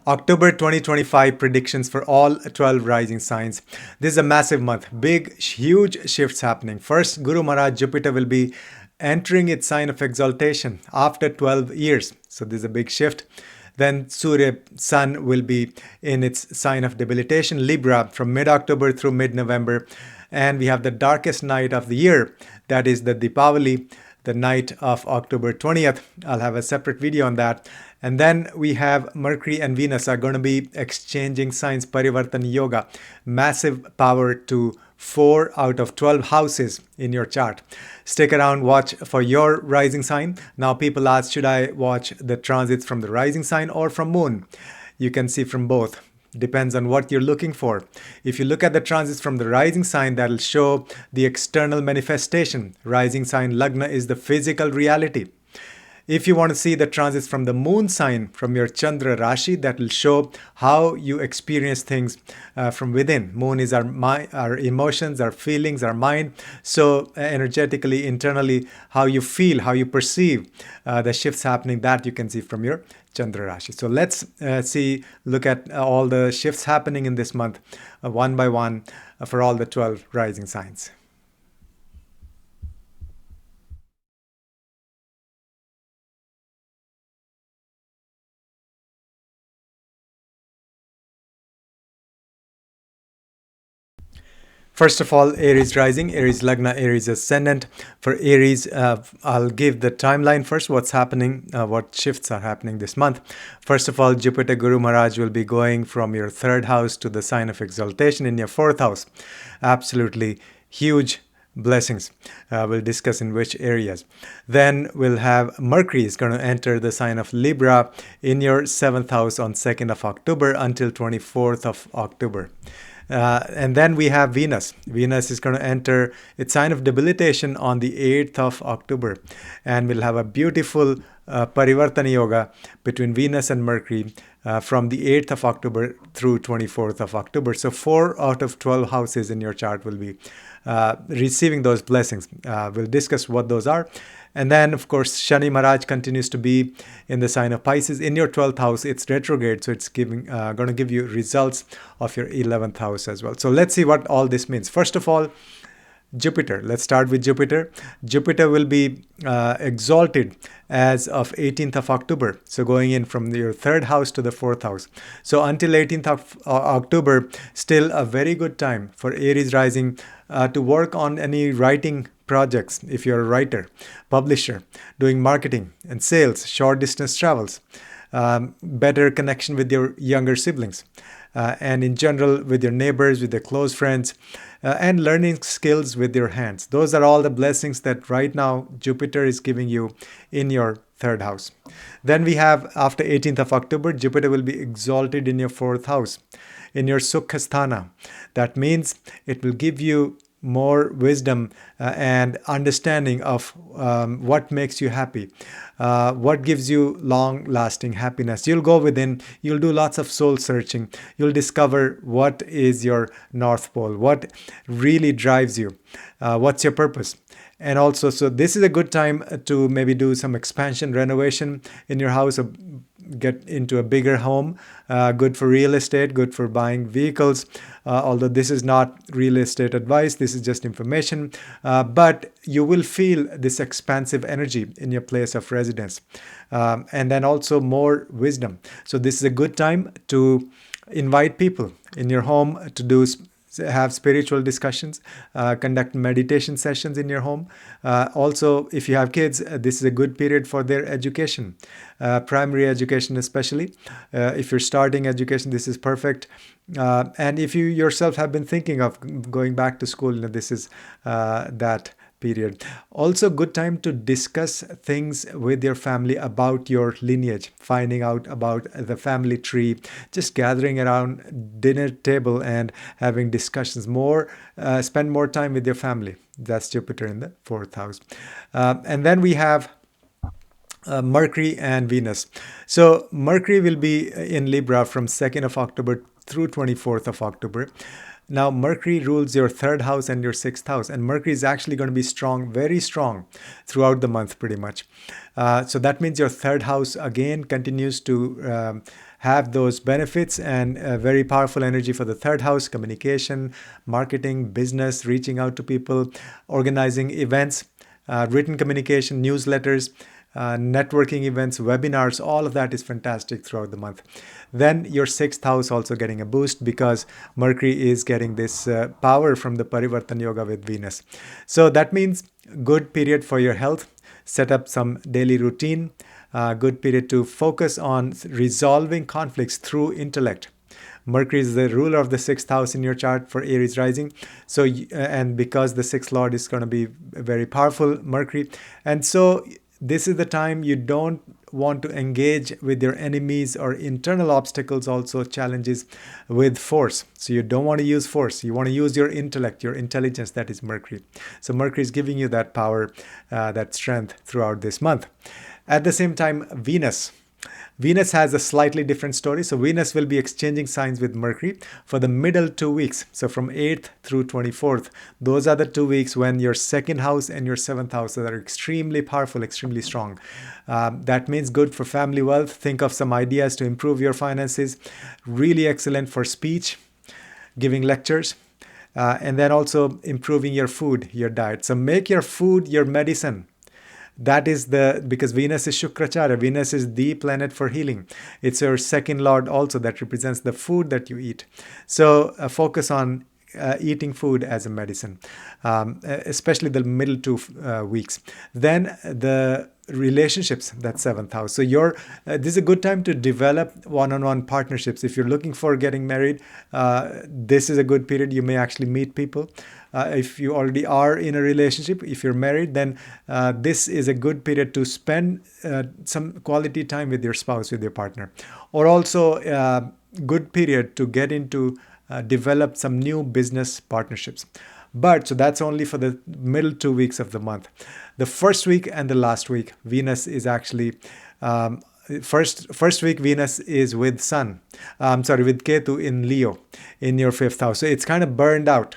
October 2025 predictions for all 12 rising signs. This is a massive month. Big, huge shifts happening. First, Guru Maharaj Jupiter will be entering its sign of exaltation after 12 years. So this is a big shift. Then Surya, Sun, will be in its sign of debilitation, Libra, from mid-October through mid-November. And we have the darkest night of the year, that is the Deepavali, the night of October 20th. I'll have a separate video on that. And then we have Mercury and Venus are going to be exchanging signs, Parivartana Yoga. Massive power to 4 out of 12 houses in your chart. Stick around, watch for your rising sign. Now people ask, should I watch the transits from the rising sign or from moon? You can see from both. Depends on what you're looking for. If you look at the transits from the rising sign, that'll show the external manifestation. Rising sign Lagna is the physical reality. If you want to see the transits from the moon sign, from your Chandra Rashi, that will show how you experience things from within. Moon is our emotions, our feelings, our mind. So energetically, internally, how you feel, how you perceive the shifts happening, that you can see from your Chandra Rashi. So let's look at all the shifts happening in this month, one by one, for all the 12 rising signs. First of all, Aries rising, Aries Lagna, Aries ascendant. For Aries, I'll give the timeline first, what's happening, what shifts are happening this month. First of all, Jupiter Guru Maharaj will be going from your 3rd house to the sign of exaltation in your 4th house. Absolutely huge blessings. We'll discuss in which areas. Then we'll have Mercury is going to enter the sign of Libra in your 7th house on 2nd of October until 24th of October. And then we have Venus. Venus is going to enter its sign of debilitation on the 8th of October. And we'll have a beautiful Parivartana Yoga between Venus and Mercury from the 8th of October through 24th of October. So 4 out of 12 houses in your chart will be receiving those blessings. We'll discuss what those are. And then, of course, Shani Maharaj continues to be in the sign of Pisces. In your 12th house, it's retrograde, so it's going to give you results of your 11th house as well. So let's see what all this means. First of all, Jupiter. Let's start with Jupiter. Jupiter will be exalted as of 18th of October. So going in from your 3rd house to the 4th house. So until 18th of October, still a very good time for Aries rising to work on any writing projects. If you're a writer, publisher, doing marketing and sales, short distance travels, better connection with your younger siblings, and in general with your neighbors, with your close friends, and learning skills with your hands. Those are all the blessings that right now Jupiter is giving you in your 3rd house. Then we have, after 18th of October, Jupiter will be exalted in your 4th house, in your Sukhasthana. That means it will give you more wisdom and understanding of what makes you happy, what gives you long-lasting happiness. You'll go within, you'll do lots of soul searching, you'll discover what is your North Pole, what really drives you, what's your purpose. And also, so this is a good time to maybe do some expansion, renovation in your house, or get into a bigger home. Good for real estate, good for buying vehicles. Although this is not real estate advice, this is just information. But you will feel this expansive energy in your place of residence. And then also more wisdom. So this is a good time to invite people in your home to have spiritual discussions, conduct meditation sessions in your home. Also, if you have kids, this is a good period for their education, primary education especially. If you're starting education, this is perfect. And if you yourself have been thinking of going back to school, this is that period. Also, good time to discuss things with your family about your lineage, finding out about the family tree, just gathering around dinner table and having discussions spend more time with your family. That's Jupiter in the 4th house. And then we have Mercury and Venus. So Mercury will be in Libra from 2nd of October through 24th of October. Now, Mercury rules your third house and your sixth house, and Mercury is actually going to be strong, very strong throughout the month, pretty much. So that means your third house again continues to have those benefits, and very powerful energy for the third house: communication, marketing, business, reaching out to people, organizing events, written communication, newsletters, networking events, webinars. All of that is fantastic throughout the month. Then your sixth house also getting a boost because Mercury is getting this power from the Parivartan Yoga with Venus. So that means good period for your health. Set up some daily routine. Good period to focus on resolving conflicts through intellect. Mercury is the ruler of the sixth house in your chart for Aries rising. So, and because the sixth lord is going to be very powerful, Mercury. And so this is the time you don't want to engage with your enemies or internal obstacles, also challenges, with force. So you don't want to use force. You want to use your intellect, your intelligence. That is Mercury. So Mercury is giving you that power, that strength throughout this month. At the same time, Venus has a slightly different story. So Venus will be exchanging signs with Mercury for the middle 2 weeks. So from 8th through 24th, those are the 2 weeks when your second house and your seventh house are extremely powerful, extremely strong. That means good for family wealth. Think of some ideas to improve your finances. Really excellent for speech, giving lectures. And then also improving your food, your diet. So make your food your medicine. That is because Venus is Shukracharya. Venus is the planet for healing. It's your second lord also that represents the food that you eat. So focus on eating food as a medicine, especially the middle 2 weeks. Then the relationships, that's seventh house. So this is a good time to develop one-on-one partnerships. If you're looking for getting married, this is a good period. You may actually meet people. If you already are in a relationship, if you're married, then this is a good period to spend some quality time with your spouse, with your partner. Or also good period to get into develop some new business partnerships. But so that's only for the middle 2 weeks of the month. The first week and the last week, Venus is actually first week Venus is with with Ketu in Leo in your fifth house. So it's kind of burned out.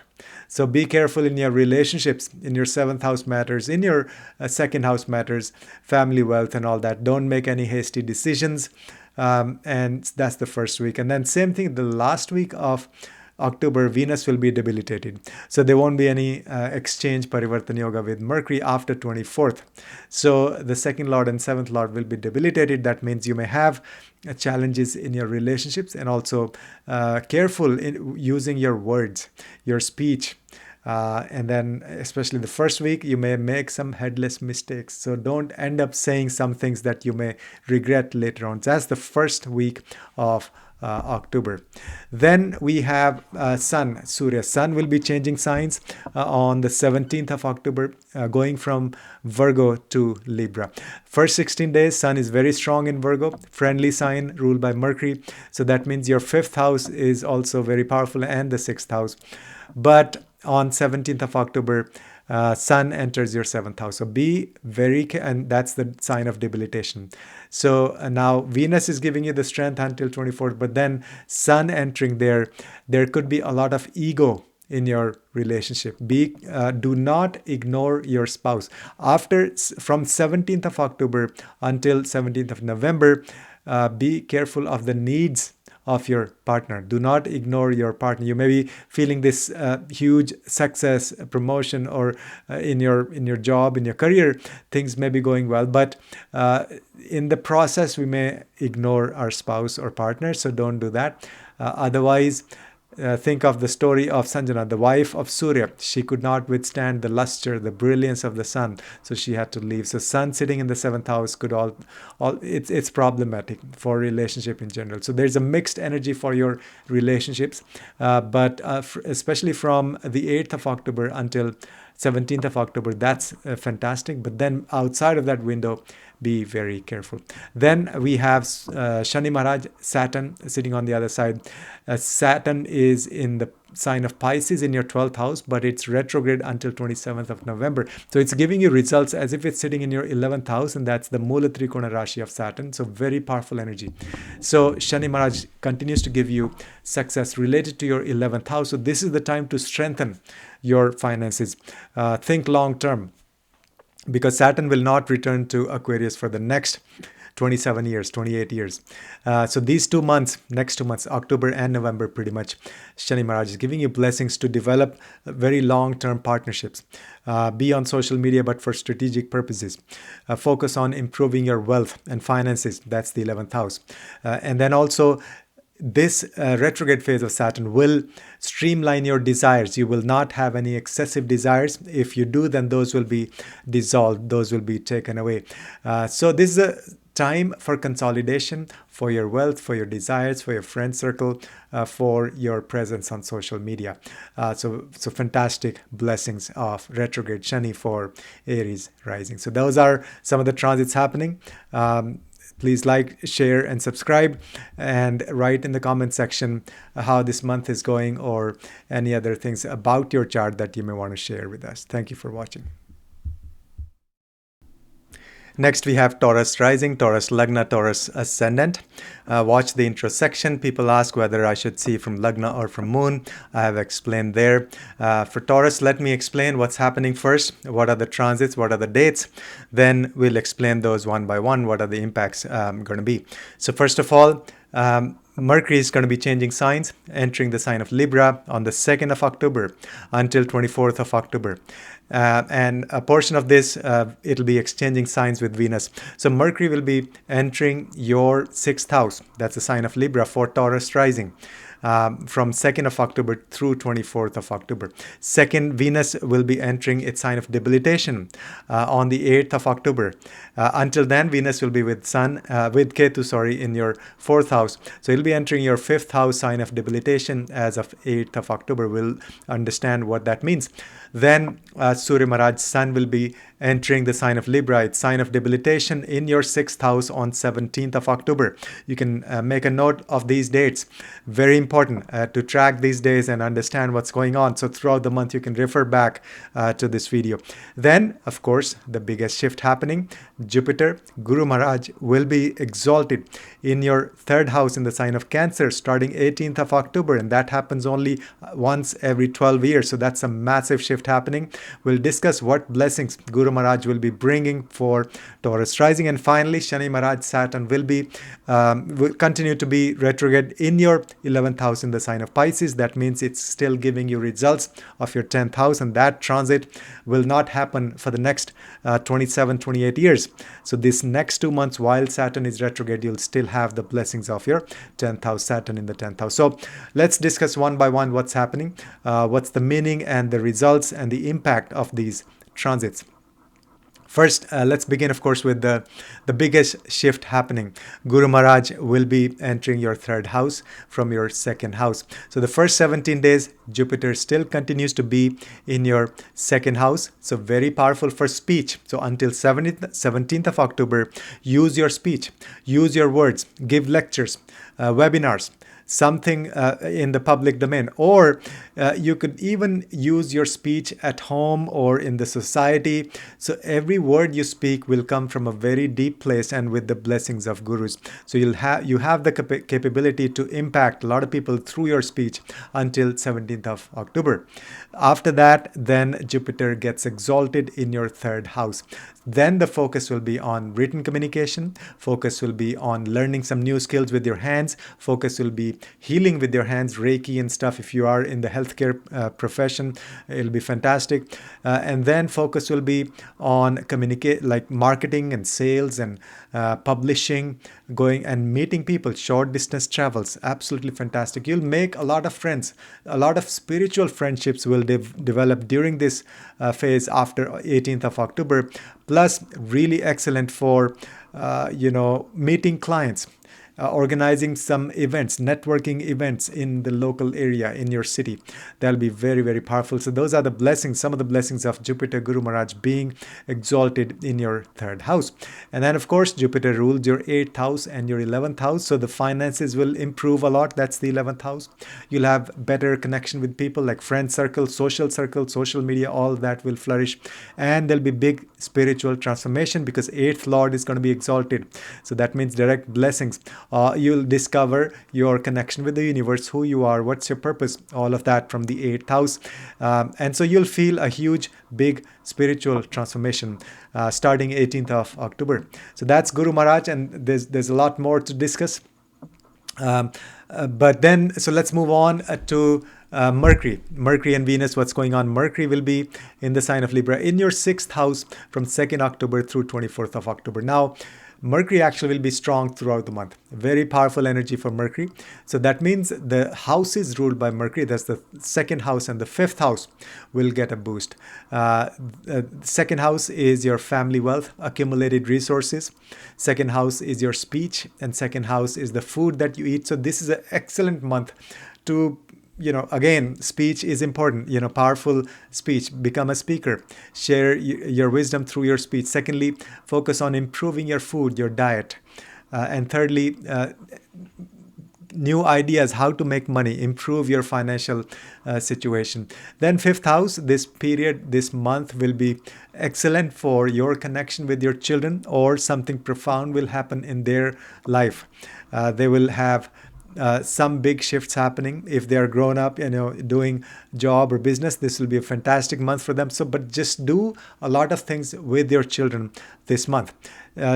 So be careful in your relationships, in your seventh house matters, in your second house matters, family wealth and all that. Don't make any hasty decisions. And that's the first week. And then same thing, the last week of October, Venus will be debilitated. So there won't be any exchange Parivartan Yoga with Mercury after 24th. So the second lord and seventh lord will be debilitated. That means you may have challenges in your relationships, and also careful in using your words, your speech. And then especially the first week, you may make some headless mistakes. So don't end up saying some things that you may regret later on. So that's the first week of October. Then we have Sun, Surya. Sun will be changing signs on the 17th of October, going from Virgo to Libra. First 16 days, Sun is very strong in Virgo, friendly sign ruled by Mercury. So that means your fifth house is also very powerful, and the sixth house. But on 17th of October, Sun enters your seventh house. So be very and that's the sign of debilitation. So now Venus is giving you the strength until 24th, but then Sun entering there could be a lot of ego in your relationship. Do not ignore your spouse. From 17th of October until 17th of November, be careful of the needs of your partner. Do not ignore your partner. You may be feeling this huge success, promotion, or in your job, in your career, things may be going well, but in the process we may ignore our spouse or partner. So don't do that. Otherwise, think of the story of Sanjana, the wife of Surya. She could not withstand the luster, the brilliance of the sun, so she had to leave. So sun sitting in the seventh house could it's problematic for relationship in general. So there's a mixed energy for your relationships, but especially from the 8th of October until 17th of October, that's fantastic. But then outside of that window, be very careful. Then we have Shani Maharaj, Saturn sitting on the other side. Saturn is in the sign of Pisces in your 12th house, but it's retrograde until 27th of November. So it's giving you results as if it's sitting in your 11th house, and that's the Mula Trikona Rashi of Saturn. So very powerful energy. So Shani Maharaj continues to give you success related to your 11th house. So this is the time to strengthen your finances. Think long term, because Saturn will not return to Aquarius for the next 27 years, 28 years. So these 2 months, next 2 months, October and November, pretty much, Shani Maharaj is giving you blessings to develop very long-term partnerships. Be on social media, but for strategic purposes. Focus on improving your wealth and finances. That's the 11th house. And then also, this retrograde phase of Saturn will streamline your desires. You will not have any excessive desires. If you do, then those will be dissolved. Those will be taken away. So this is a time for consolidation, for your wealth, for your desires, for your friend circle, for your presence on social media. So fantastic blessings of retrograde Shani for Aries rising. So those are some of the transits happening. Please like, share, and subscribe, and write in the comment section how this month is going, or any other things about your chart that you may want to share with us. Thank you for watching. Next, we have Taurus rising, Taurus Lagna, Taurus ascendant. Watch the intro section. People ask whether I should see from Lagna or from Moon. I have explained there. For Taurus, let me explain what's happening first. What are the transits? What are the dates? Then we'll explain those one by one. What are the impacts going to be? So first of all, Mercury is going to be changing signs, entering the sign of Libra on the 2nd of October until 24th of October. And a portion of this, it'll be exchanging signs with Venus. So Mercury will be entering your 6th house. That's the sign of Libra for Taurus rising. From 2nd of October through 24th of October. Second, Venus will be entering its sign of debilitation on the 8th of October. Until then, Venus will be with Ketu, in your 4th house. So it'll be entering your 5th house sign of debilitation as of 8th of October. We'll understand what that means. Then Surya Maharaj's sun will be entering the sign of Libra, its sign of debilitation, in your 6th house on 17th of October. You can make a note of these dates. Very important to track these days and understand what's going on. So throughout the month, you can refer back to this video. Then, of course, the biggest shift happening, Jupiter, Guru Maharaj, will be exalted in your 3rd house in the sign of Cancer starting 18th of October. And that happens only once every 12 years. So that's a massive shift happening. We'll discuss what blessings Guru Maharaj will be bringing for Taurus rising. And finally, Shani Maharaj Saturn will continue to be retrograde in your 11th house in the sign of Pisces. That means it's still giving you results of your 10th house, and that transit will not happen for the next 27, 28 years. So this next 2 months while Saturn is retrograde, you'll still have the blessings of your 10th house, Saturn in the 10th house. So let's discuss one by one what's happening, what's the meaning and the results and the impact of these transits. First, let's begin, of course, with the biggest shift happening. Guru Maharaj will be entering your 3rd house from your 2nd house. So the first 17 days, Jupiter still continues to be in your 2nd house. So very powerful for speech. So until 17th of October, use your speech, use your words, give lectures, webinars, something in the public domain, or you could even use your speech at home or in the society. So every word you speak will come from a very deep place and with the blessings of gurus. So you have the capability to impact a lot of people through your speech until 17th of October. After that, then Jupiter gets exalted in your 3rd house. Then the focus will be on written communication. Focus will be on learning some new skills with your hands. Focus will be healing with your hands, Reiki and stuff. If you are in the healthcare profession, it'll be fantastic. And then focus will be on like marketing and sales and publishing, going and meeting people, short distance travels. Absolutely fantastic. You'll make a lot of friends. A lot of spiritual friendships will develop during this phase after 18th of October. Plus, really excellent for, meeting clients, organizing some events, networking events in the local area, in your city. That'll be very, very powerful. So those are the blessings, some of the blessings of Jupiter Guru Maharaj being exalted in your third house. And then, of course, Jupiter rules your 8th house and your 11th house. So the finances will improve a lot. That's the 11th house. You'll have better connection with people, like friend circle, social media, all that will flourish. And there'll be big spiritual transformation because 8th Lord is going to be exalted. So that means direct blessings. You'll discover your connection with the universe, who you are, what's your purpose, all of that from the 8th house. And so you'll feel a huge, big spiritual transformation starting 18th of October. So that's Guru Maharaj, and there's a lot more to discuss. But then, so let's move on to Mercury and Venus. What's going on? Mercury will be in the sign of Libra in your 6th house from 2nd October through 24th of October. Now, Mercury actually will be strong throughout the month. Very powerful energy for Mercury. So that means the houses ruled by Mercury, that's the 2nd house and the 5th house, will get a boost. The 2nd house is your family wealth, accumulated resources. 2nd house is your speech, and 2nd house is the food that you eat. So this is an excellent month to, again, speech is important, powerful speech. Become a speaker. Share your wisdom through your speech. Secondly, focus on improving your food, your diet. And thirdly, new ideas, how to make money, improve your financial situation. Then 5th house, this month will be excellent for your connection with your children, or something profound will happen in their life. They will have some big shifts happening. If they are grown up, doing job or business, this will be a fantastic month for them. So, but just do a lot of things with your children this month.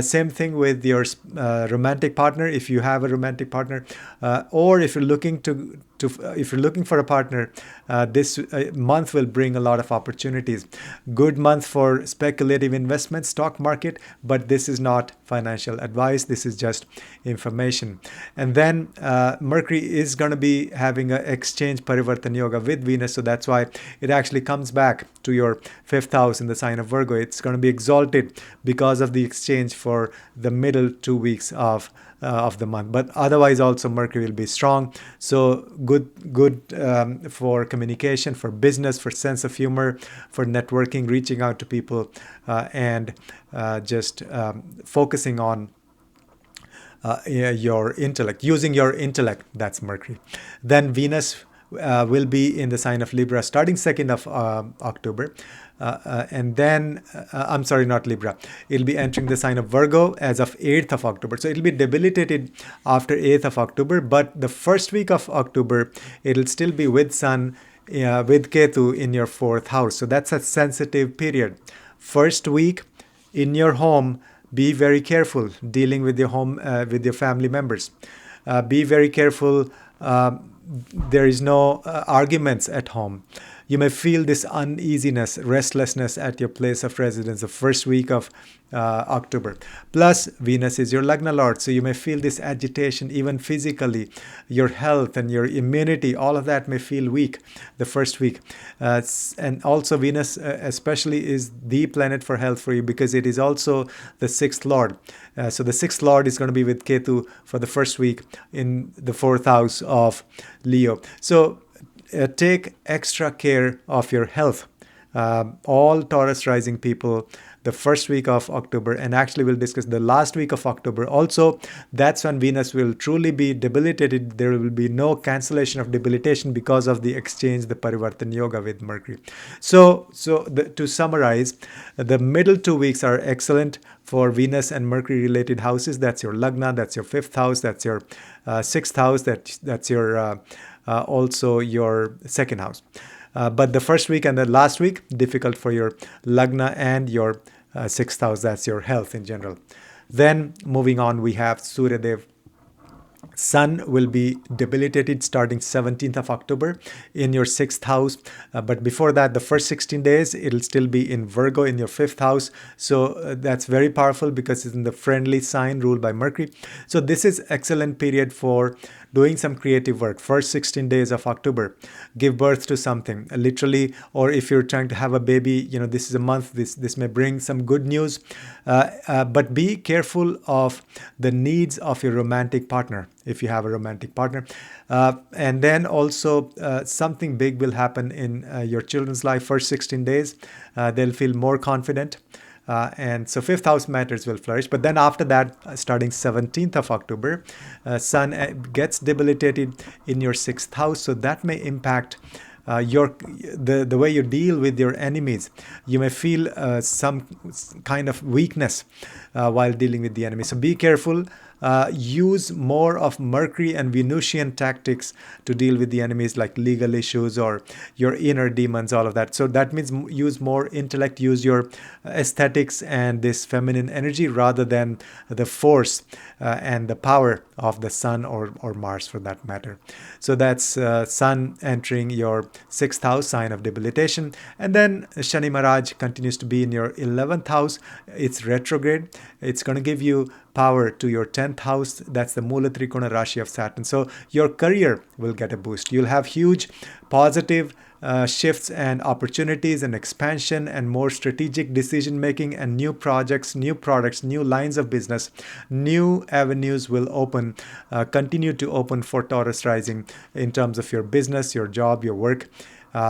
Same thing with your romantic partner, if you have a romantic partner, or if you're looking if you're looking for a partner, this month will bring a lot of opportunities. Good month for speculative investment, stock market, but this is not financial advice. This is just information. And then Mercury is going to be having an exchange parivartan yoga with Venus, so that's why it actually comes back to your 5th house in the sign of Virgo. It's going to be exalted because of the exchange for the middle 2 weeks of the month. But otherwise also Mercury will be strong. So good for communication, for business, for sense of humor, for networking, reaching out to people, and just focusing on your intellect, using your intellect. That's Mercury. Then Venus will be in the sign of Libra starting 2nd of October. And then, I'm sorry, not Libra. It'll be entering the sign of Virgo as of 8th of October. So it'll be debilitated after 8th of October. But the first week of October, it'll still be with Sun, with Ketu in your 4th house. So that's a sensitive period. First week in your home, be very careful dealing with your home, with your family members. Be very careful. There is no arguments at home. You may feel this uneasiness, restlessness at your place of residence the first week of October. Plus, Venus is your Lagna Lord, so you may feel this agitation even physically. Your health and your immunity, all of that may feel weak the first week. And also Venus especially is the planet for health for you because it is also the 6th Lord. So the 6th Lord is going to be with Ketu for the first week in the 4th house of Leo. So take extra care of your health. All Taurus rising people, the first week of October, and actually we'll discuss the last week of October also. That's when Venus will truly be debilitated. There will be no cancellation of debilitation because of the exchange, the Parivartan Yoga with Mercury. So to summarize, the middle 2 weeks are excellent for Venus and Mercury related houses. That's your Lagna, that's your 5th house, that's your 6th house, that's your also your 2nd house. But the first week and the last week, difficult for your Lagna and your 6th house. That's your health in general. Then moving on, we have Surya Dev. Sun will be debilitated starting 17th of October in your 6th house. But before that, the first 16 days, it'll still be in Virgo in your 5th house. So that's very powerful because it's in the friendly sign ruled by Mercury. So this is excellent period for doing some creative work. First 16 days of October, give birth to something, literally, or if you're trying to have a baby, this is a month, this may bring some good news. But be careful of the needs of your romantic partner, if you have a romantic partner. And then also something big will happen in your children's life. First 16 days, they'll feel more confident. And so 5th house matters will flourish. But then after that, starting 17th of October, Sun gets debilitated in your 6th house. So that may impact the way you deal with your enemies. You may feel some kind of weakness while dealing with the enemy. So be careful. Use more of Mercury and Venusian tactics to deal with the enemies, like legal issues or your inner demons, all of that. So that means use more intellect, use your aesthetics and this feminine energy rather than the force and the power of the Sun or Mars for that matter. So that's Sun entering your 6th house, sign of debilitation. And then Shani Maharaj continues to be in your 11th house. It's retrograde. It's going to give you power to your 10th house. That's the Mula Trikona Rashi of Saturn. So your career will get a boost. You'll have huge positive shifts and opportunities and expansion and more strategic decision making and new projects, new products, new lines of business, new avenues will open, continue to open for Taurus rising in terms of your business, your job, your work.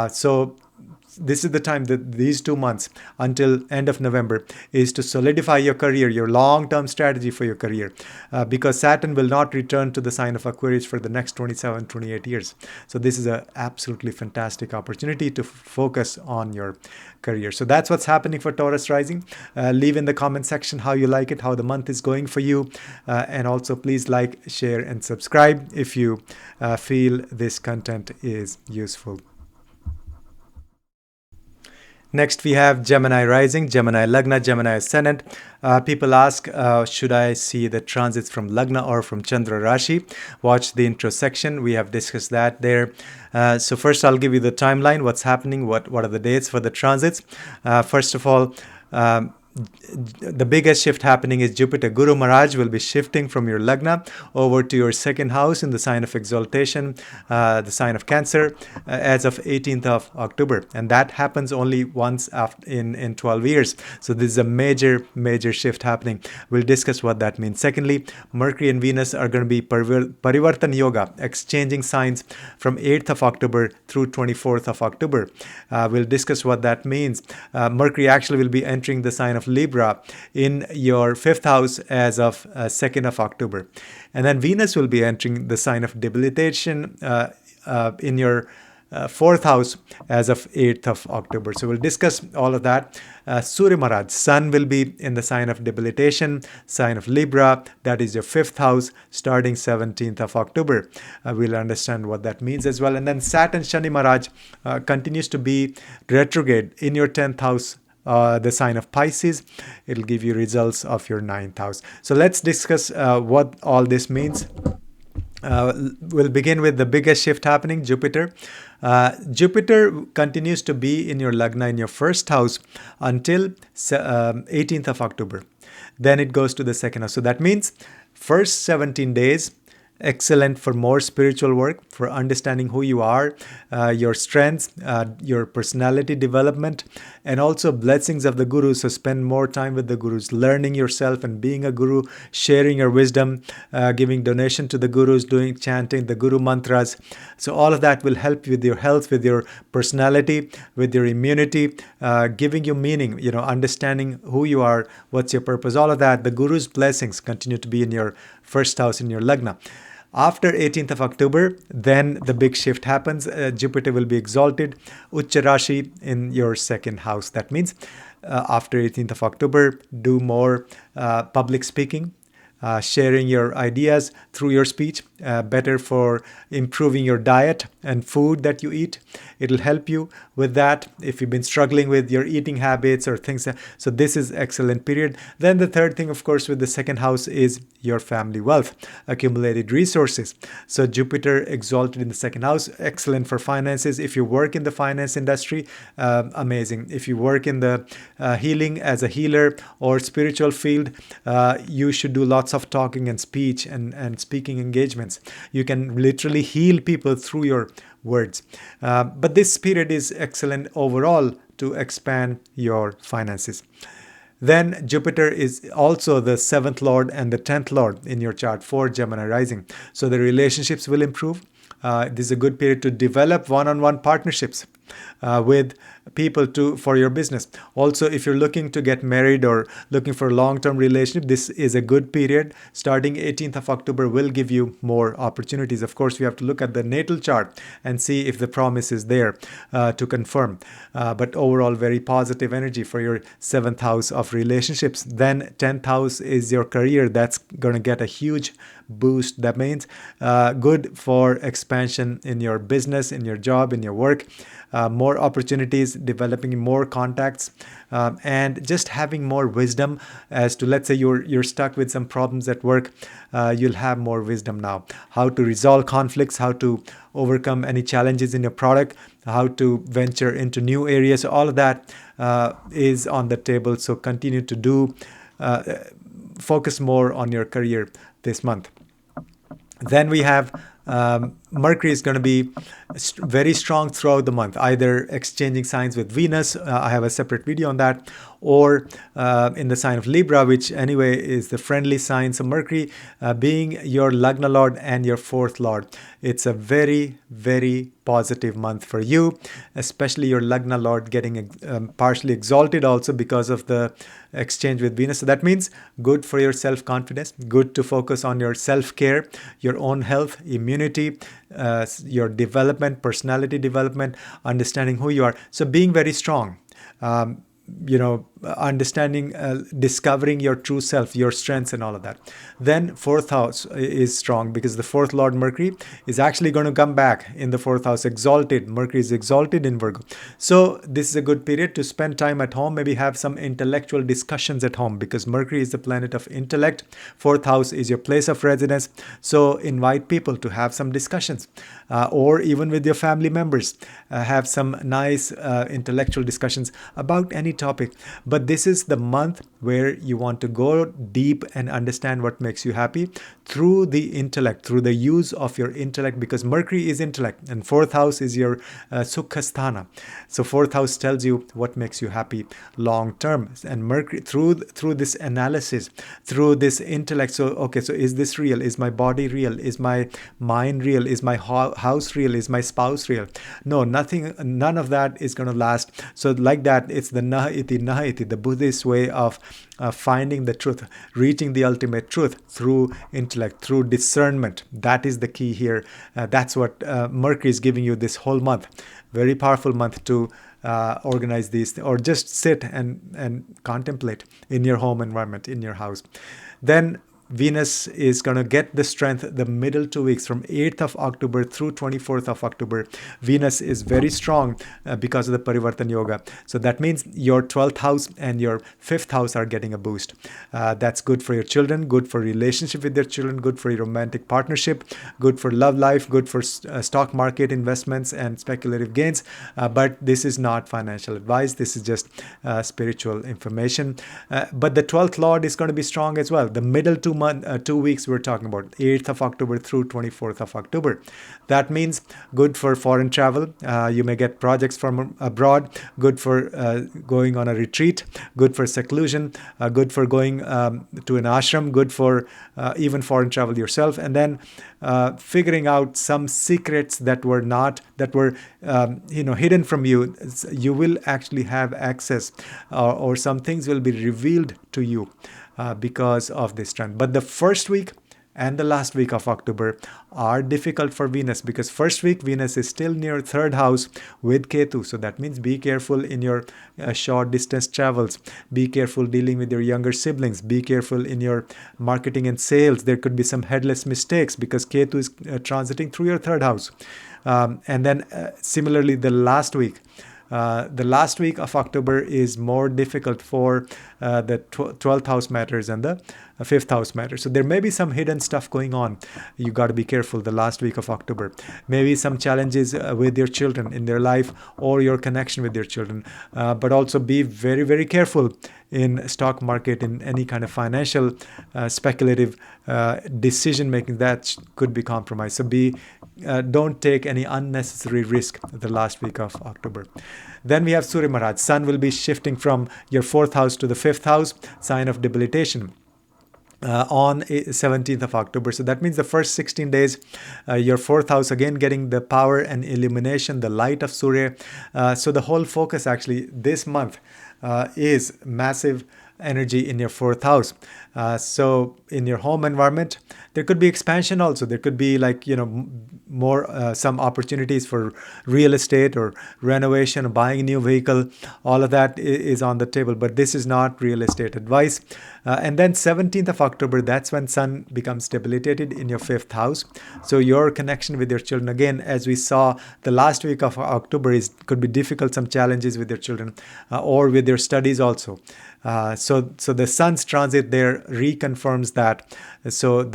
So this is the time that these 2 months until end of November is to solidify your career, your long-term strategy for your career, because Saturn will not return to the sign of Aquarius for the next 27, 28 years. So this is an absolutely fantastic opportunity to focus on your career. So that's what's happening for Taurus rising. Leave in the comment section how you like it, how the month is going for you. And also please like, share, and subscribe if you feel this content is useful. Next, we have Gemini rising, Gemini Lagna, Gemini ascendant. People ask, should I see the transits from Lagna or from Chandra Rashi? Watch the intro section. We have discussed that there. So first, I'll give you the timeline, what's happening, what are the dates for the transits. First of all, the biggest shift happening is Jupiter Guru Maharaj will be shifting from your Lagna over to your 2nd house in the sign of exaltation, the sign of Cancer, as of 18th of October. And that happens only once in 12 years. So this is a major shift happening. We'll discuss what that means. Secondly, Mercury and Venus are going to be Parivartan Yoga, exchanging signs from 8th of October through 24th of October. We'll discuss what that means. Mercury actually will be entering the sign of Libra in your 5th house as of 2nd of October. And then Venus will be entering the sign of debilitation in your 4th house as of 8th of October. So we'll discuss all of that. Surya Maharaj, Sun will be in the sign of debilitation, sign of Libra. That is your 5th house starting 17th of October. We'll understand what that means as well. And then Saturn Shani Maharaj continues to be retrograde in your 10th house, the sign of Pisces. It'll give you results of your 9th house. So let's discuss what all this means. We'll begin with the biggest shift happening, Jupiter. Jupiter continues to be in your Lagna in your 1st house until 18th of October. Then it goes to the 2nd house. So that means first 17 days, excellent for more spiritual work, for understanding who you are, your strengths, your personality development, and also blessings of the Guru. So spend more time with the Gurus, learning yourself and being a Guru, sharing your wisdom, giving donation to the Gurus, doing chanting the Guru mantras. So all of that will help with your health, with your personality, with your immunity, giving you meaning, understanding who you are, what's your purpose, all of that. The Guru's blessings continue to be in your 1st house in your Lagna. After 18th of October, then the big shift happens. Jupiter will be exalted, Ucha Rashi in your 2nd house. That means after 18th of October, do more public speaking, sharing your ideas through your speech, better for improving your diet and food that you eat. It'll help you with that if you've been struggling with your eating habits or things. So this is excellent period. Then the third thing, of course, with the second house is your family wealth, accumulated resources. So Jupiter exalted in the second house, excellent for finances. If you work in the finance industry, amazing. If you work in the healing as a healer or spiritual field, you should do lots of talking and speech and speaking engagements. You can literally heal people through your words. But this period is excellent overall to expand your finances. Then Jupiter is also the 7th Lord and the 10th Lord in your chart for Gemini rising. So the relationships will improve. This is a good period to develop one-on-one partnerships with people for your business. Also, if you're looking to get married or looking for a long-term relationship, this is a good period. Starting 18th of October will give you more opportunities. Of course, we have to look at the natal chart and see if the promise is there to confirm. But overall, very positive energy for your 7th house of relationships. Then 10th house is your career. That's going to get a huge boost. That means good for expansion in your business, in your job, in your work. More opportunities, developing more contacts, and just having more wisdom as to, let's say you're stuck with some problems at work. You'll have more wisdom now. How to resolve conflicts, how to overcome any challenges in your product, how to venture into new areas. All of that is on the table. So continue to do, focus more on your career this month. Then we have Mercury is going to be very strong throughout the month, either exchanging signs with Venus. I have a separate video on that, or in the sign of Libra, which anyway is the friendly sign. So Mercury being your Lagna Lord and your 4th Lord. It's a very, very positive month for you, especially your Lagna Lord getting partially exalted also because of the exchange with Venus. So that means good for your self-confidence, good to focus on your self-care, your own health, immunity, your development, personality development, understanding who you are. So being very strong. Understanding, discovering your true self, your strengths and all of that. Then 4th house is strong because the 4th Lord Mercury is actually going to come back in the 4th house, exalted. Mercury is exalted in Virgo. So this is a good period to spend time at home, maybe have some intellectual discussions at home because Mercury is the planet of intellect. 4th house is your place of residence. So invite people to have some discussions or even with your family members, have some nice intellectual discussions about any topic. But this is the month where you want to go deep and understand what makes you happy through the intellect, through the use of your intellect, because Mercury is intellect and 4th house is your Sukhasthana. So 4th house tells you what makes you happy long term. And Mercury, through this analysis, through this intellect, so is this real? Is my body real? Is my mind real? Is my house real? Is my spouse real? No, none of that is going to last. So like that, it's the Nahiti, the Buddhist way of finding the truth, reaching the ultimate truth through intellect, through discernment. That is the key here. That's what Mercury is giving you this whole month. Very powerful month to organize these, or just sit and contemplate in your home environment, in your house. Then Venus is going to get the strength the middle 2 weeks from 8th of October through 24th of October. Venus is very strong because of the Parivartan Yoga. So that means your 12th house and your 5th house are getting a boost. That's good for your children, good for relationship with their children, good for your romantic partnership, good for love life, good for stock market investments and speculative gains. But this is not financial advice. This is just spiritual information. But the 12th Lord is going to be strong as well. The middle 2 weeks we're talking about, 8th of October through 24th of October. That means good for foreign travel. You may get projects from abroad, good for going on a retreat, good for seclusion, good for going to an ashram, good for even foreign travel yourself. And then figuring out some secrets that were hidden from you. You will actually have access, or some things will be revealed to you because of this trend. But the first week and the last week of October are difficult for Venus, because first week Venus is still near third house with Ketu. So that means be careful in your short distance travels. Be careful dealing with your younger siblings. Be careful in your marketing and sales. There could be some headless mistakes because Ketu is transiting through your third house. And then similarly, the last week of October is more difficult for the 12th house matters and the 5th house matters. So there may be some hidden stuff going on. You got to be careful the last week of October. Maybe some challenges with your children in their life or your connection with your children. But also be very, very careful in stock market, in any kind of financial speculative decision making that could be compromised. So don't take any unnecessary risk the last week of October. Then we have Surya Maharaj. Sun will be shifting from your 4th house to the 5th house, sign of debilitation, on 17th of October. So that means the first 16 days, your 4th house again getting the power and illumination, the light of Surya. So the whole focus actually this month is massive energy in your 4th house. So in your home environment, there could be expansion also. There could be more some opportunities for real estate or renovation or buying a new vehicle. All of that is on the table, but this is not real estate advice. And then 17th of October, that's when Sun becomes debilitated in your 5th house. So your connection with your children, again, as we saw, the last week of October could be difficult, some challenges with your children or with your studies also. So the Sun's transit there reconfirms that. So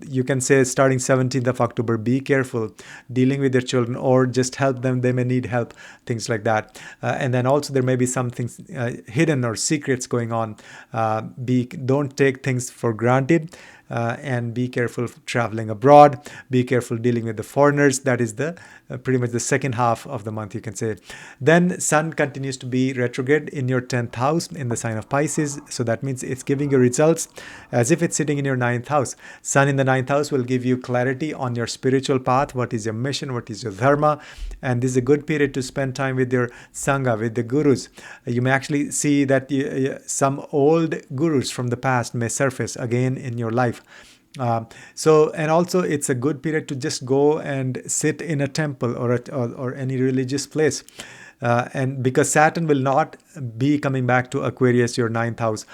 you can say starting 17th of October, be careful dealing with your children or just help them. They may need help, things like that. And then also there may be some things hidden or secrets going on. Don't take things for granted. And be careful traveling abroad. Be careful dealing with the foreigners. That is pretty much the second half of the month, you can say. Then Sun continues to be retrograde in your 10th house in the sign of Pisces. So that means it's giving you results as if it's sitting in your 9th house. Sun in the 9th house will give you clarity on your spiritual path. What is your mission? What is your dharma? And this is a good period to spend time with your Sangha, with the gurus. You may actually see that some old gurus from the past may surface again in your life. And also it's a good period to just go and sit in a temple or any religious place. And because Saturn will not be coming back to Aquarius, your 9th house,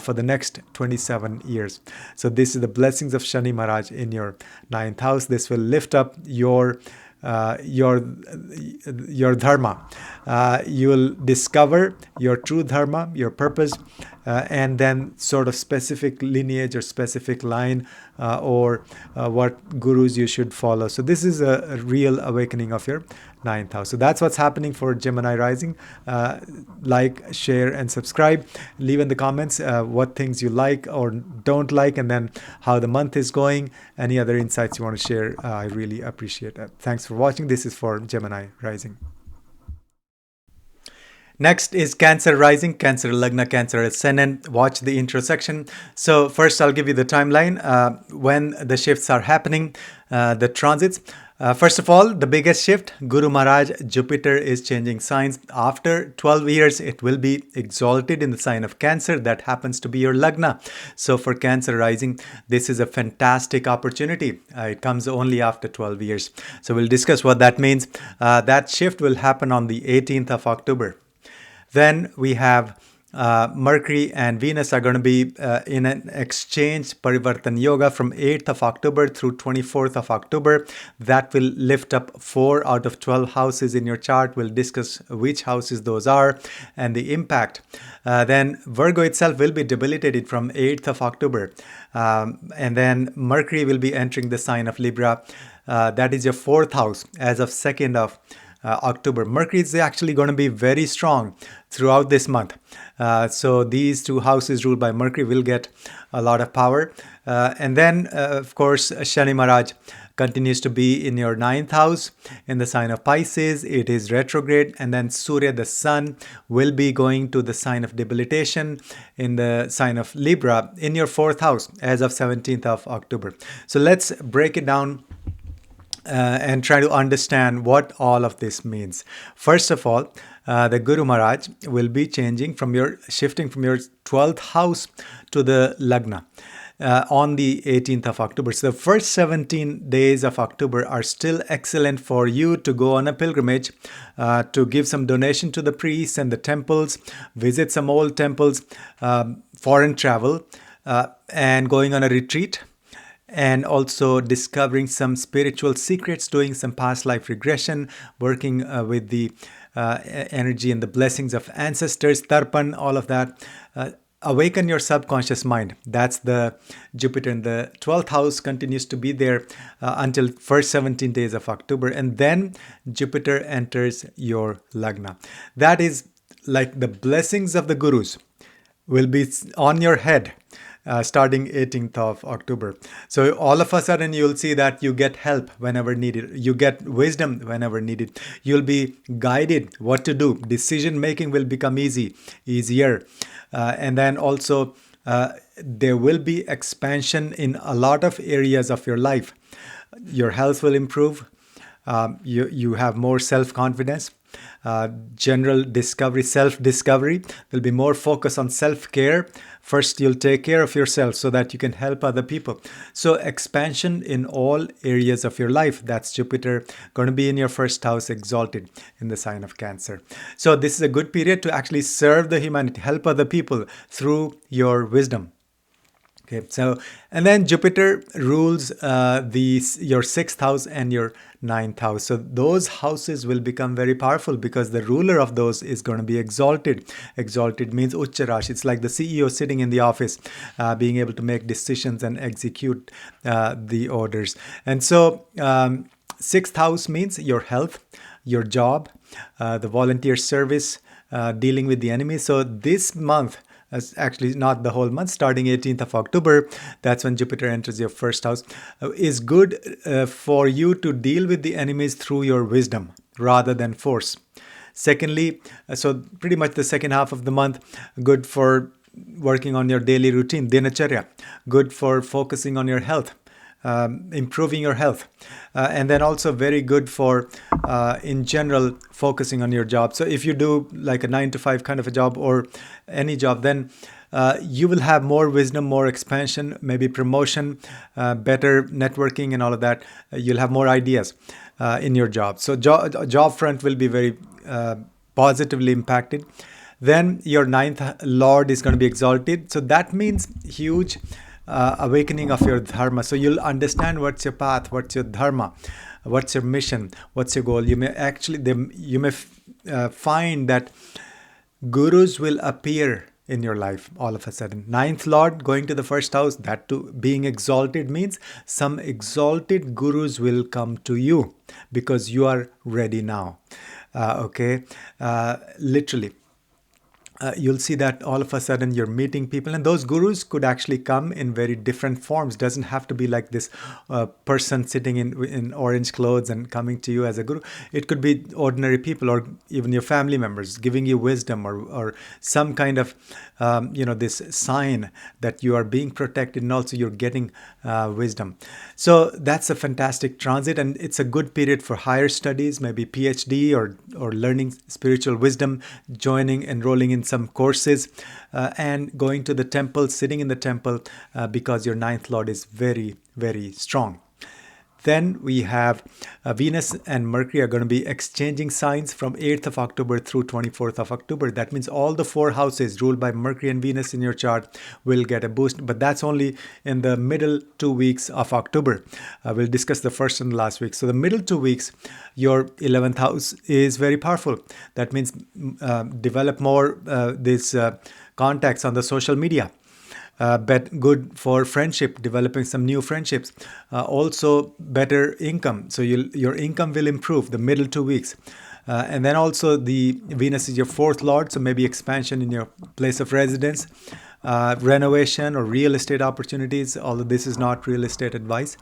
for the next 27 years. So this is the blessings of Shani Maharaj in your 9th house. This will lift up your dharma. You will discover your true dharma, your purpose, and then sort of specific lineage or specific line or what gurus you should follow. So this is a real awakening of your 9th house. So that's what's happening for Gemini rising. Like, share, and subscribe. Leave in the comments what things you like or don't like, and then how the month is going. Any other insights you want to share, I really appreciate it. Thanks for watching. This is for Gemini rising. Next is Cancer rising, Cancer Lagna, Cancer ascendant. Watch the intro section. So first I'll give you the timeline when the shifts are happening, the transits. First of all, the biggest shift, Guru Maharaj, Jupiter is changing signs. After 12 years, it will be exalted in the sign of Cancer. That happens to be your Lagna. So for Cancer rising, this is a fantastic opportunity. It comes only after 12 years. So we'll discuss what that means. That shift will happen on the 18th of October. Then we have Mercury and Venus are going to be in an exchange, Parivartan Yoga, from 8th of October through 24th of October. That will lift up 4 out of 12 houses in your chart. We'll discuss which houses those are and the impact. Then Virgo itself will be debilitated from 8th of October. And then Mercury will be entering the sign of Libra. That is your 4th house as of 2nd of October. Mercury is actually going to be very strong throughout this month. So these 2 houses ruled by Mercury will get a lot of power. And then, of course, Shani Maharaj continues to be in your 9th house in the sign of Pisces. It is retrograde. And then Surya, the sun, will be going to the sign of debilitation in the sign of Libra in your 4th house as of 17th of October. So let's break it down and try to understand what all of this means. First of all, the Guru Maharaj will be shifting from your 12th house to the Lagna. on the 18th of October. So the first 17 days of October are still excellent for you to go on a pilgrimage, to give some donation to the priests and the temples, visit some old temples, foreign travel, and going on a retreat, and also discovering some spiritual secrets, doing some past life regression, working with the energy and the blessings of ancestors, tarpan, all of that. Awaken your subconscious mind. That's the Jupiter in the 12th house, continues to be there until first 17 days of October, and then Jupiter enters your lagna. That is like the blessings of the gurus will be on your head starting 18th of October. So all of a sudden you'll see that you get help whenever needed. You get wisdom whenever needed. You'll be guided what to do. Decision making will become easier. And then also there will be expansion in a lot of areas of your life. Your health will improve. You have more self-confidence. General discovery, self-discovery. There'll be more focus on self-care. First, you'll take care of yourself so that you can help other people. So expansion in all areas of your life. That's Jupiter going to be in your first house, exalted in the sign of Cancer. So this is a good period to actually serve the humanity, help other people through your wisdom. Okay, so, and then Jupiter rules your 6th house and your 9th house. So those houses will become very powerful because the ruler of those is going to be exalted. Exalted means Ucha Rashi. It's like the CEO sitting in the office, being able to make decisions and execute the orders. And so 6th house means your health, your job, the volunteer service, dealing with the enemy. So this month, actually not the whole month, starting 18th of October, that's when Jupiter enters your first house, is good for you to deal with the enemies through your wisdom rather than force. Secondly, so pretty much the second half of the month, good for working on your daily routine, dinacharya, good for focusing on your health. Improving your health, and then also very good for in general focusing on your job. So if you do like a 9 to 5 kind of a job or any job, then you will have more wisdom, more expansion, maybe promotion, better networking and all of that. You'll have more ideas in your job. So job front will be very positively impacted. Then your 9th lord is going to be exalted. So that means huge awakening of your dharma. So you'll understand what's your path, what's your dharma, what's your mission, what's your goal. You may find that gurus will appear in your life all of a sudden. 9th lord going to the first house, that too being exalted, means some exalted gurus will come to you because you are ready now. Literally. You'll see that all of a sudden you're meeting people, and those gurus could actually come in very different forms. Doesn't have to be like this person sitting in orange clothes and coming to you as a guru. It could be ordinary people or even your family members giving you wisdom or some kind of this sign that you are being protected and also you're getting wisdom. So that's a fantastic transit, and it's a good period for higher studies, maybe PhD or learning spiritual wisdom, enrolling in some courses, and going to the temple, sitting in the temple, because your 9th lord is very, very strong. Then we have Venus and Mercury are going to be exchanging signs from 8th of October through 24th of October. That means all the 4 houses ruled by Mercury and Venus in your chart will get a boost, but that's only in the middle 2 weeks of October. We'll discuss the first and last week. So the middle 2 weeks, your 11th house is very powerful. That means develop more these contacts on the social media. But good for friendship, developing some new friendships. Also better income. So your income will improve the middle 2 weeks. And then also the Venus is your 4th lord, so maybe expansion in your place of residence, renovation or real estate opportunities, although this is not real estate advice.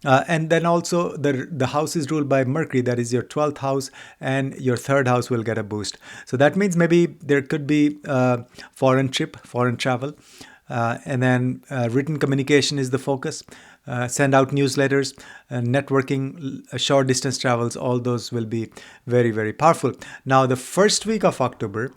And then also the house is ruled by Mercury, that is your 12th house, and your 3rd house will get a boost. So that means maybe there could be foreign travel. And then written communication is the focus. send out newsletters, networking, short distance travels, all those will be very, very powerful. Now, the first week of October,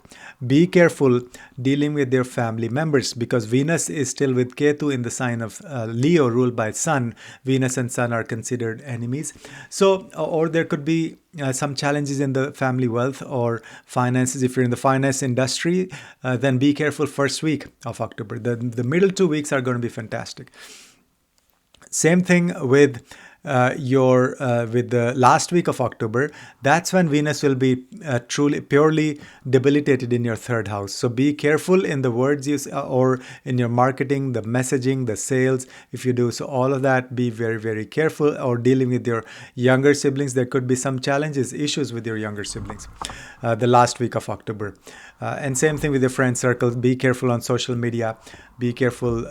be careful dealing with your family members, because Venus is still with Ketu in the sign of Leo, ruled by Sun. Venus and Sun are considered enemies. So, or there could be some challenges in the family wealth or finances. If you're in the finance industry, then be careful first week of October. The middle 2 weeks are going to be fantastic. Same thing with with the last week of October. That's when Venus will be purely debilitated in your third house. So be careful in the words you or in your marketing, the messaging, the sales, if you do. So all of that, be very, very careful. Or dealing with your younger siblings, there could be some challenges, issues with your younger siblings the last week of October. And same thing with your friend circle. Be careful on social media. Be careful,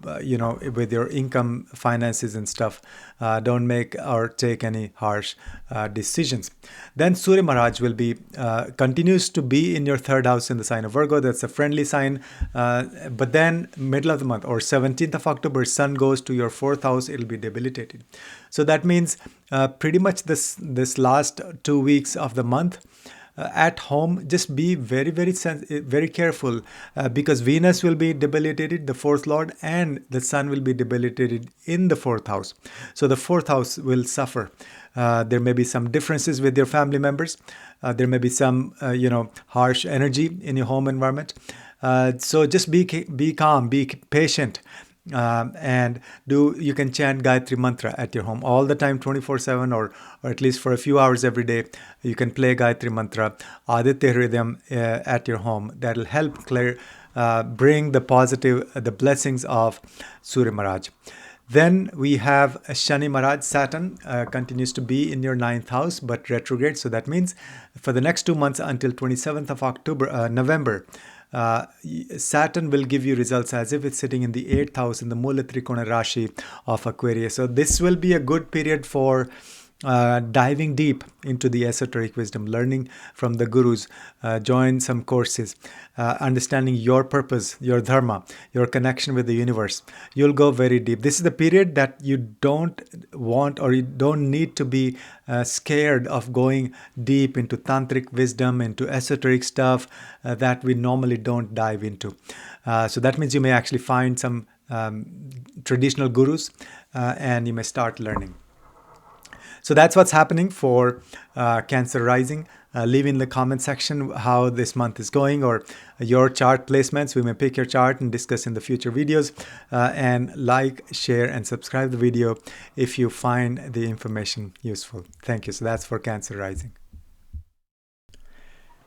with your income, finances and stuff. Don't make or take any harsh decisions. Then Surya Maharaj will be continues to be in your third house in the sign of Virgo. That's a friendly sign. But then middle of the month or 17th of October, Sun goes to your fourth house. It'll be debilitated. So that means pretty much this last 2 weeks of the month, at home, just be very, very careful because Venus will be debilitated, the fourth lord, and the Sun will be debilitated in the fourth house. So the fourth house will suffer. There may be some differences with your family members. There may be some, harsh energy in your home environment. So just be calm, be patient. And you can chant Gayatri mantra at your home all the time, 24/7, or at least for a few hours every day. You can play Gayatri mantra, Aditya Hridayam at your home. That'll help bring the blessings of Surya Maharaj. Then we have Shani Maharaj. Saturn continues to be in your ninth house, but retrograde. So that means for the next 2 months until 27th of November, Saturn will give you results as if it's sitting in the 8th house in the Mula Trikona Rashi of Aquarius. So this will be a good period for diving deep into the esoteric wisdom, learning from the gurus, join some courses, understanding your purpose, your dharma, your connection with the universe. You'll go very deep. This is the period that you don't want or you don't need to be scared of going deep into tantric wisdom, into esoteric stuff that we normally don't dive into. So that means you may actually find some traditional gurus and you may start learning. So that's what's happening for Cancer rising. Leave in the comment section how this month is going or your chart placements. We may pick your chart and discuss in the future videos. And like, share, and subscribe the video if you find the information useful. Thank you. So that's for Cancer rising.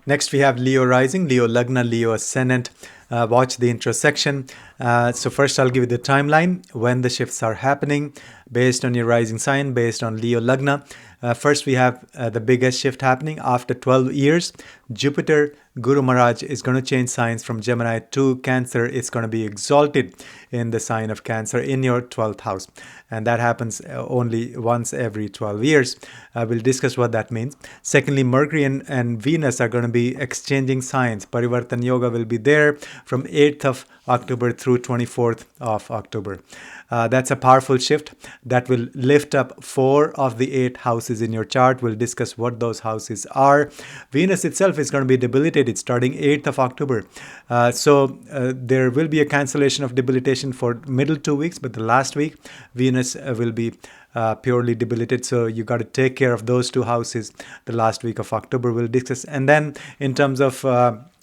Next, we have Leo rising, Leo Lagna, Leo ascendant. Watch the intro section. So first, I'll give you the timeline when the shifts are happening based on your rising sign, based on Leo Lagna. First, we have the biggest shift happening after 12 years. Jupiter, Guru Maharaj, is going to change signs from Gemini to Cancer. It's going to be exalted in the sign of Cancer in your 12th house. And that happens only once every 12 years. We'll discuss what that means. Secondly, Mercury and Venus are going to be exchanging signs. Parivartan Yoga will be there from 8th of October through 24th of October. That's a powerful shift that will lift up 4 of the 8 houses in your chart. We'll discuss what those houses are. Venus itself is going to be debilitated starting 8th of October. So there will be a cancellation of debilitation for middle 2 weeks, but the last week, Venus will be purely debilitated. So you got to take care of those 2 houses the last week of October. We'll discuss. And then in terms of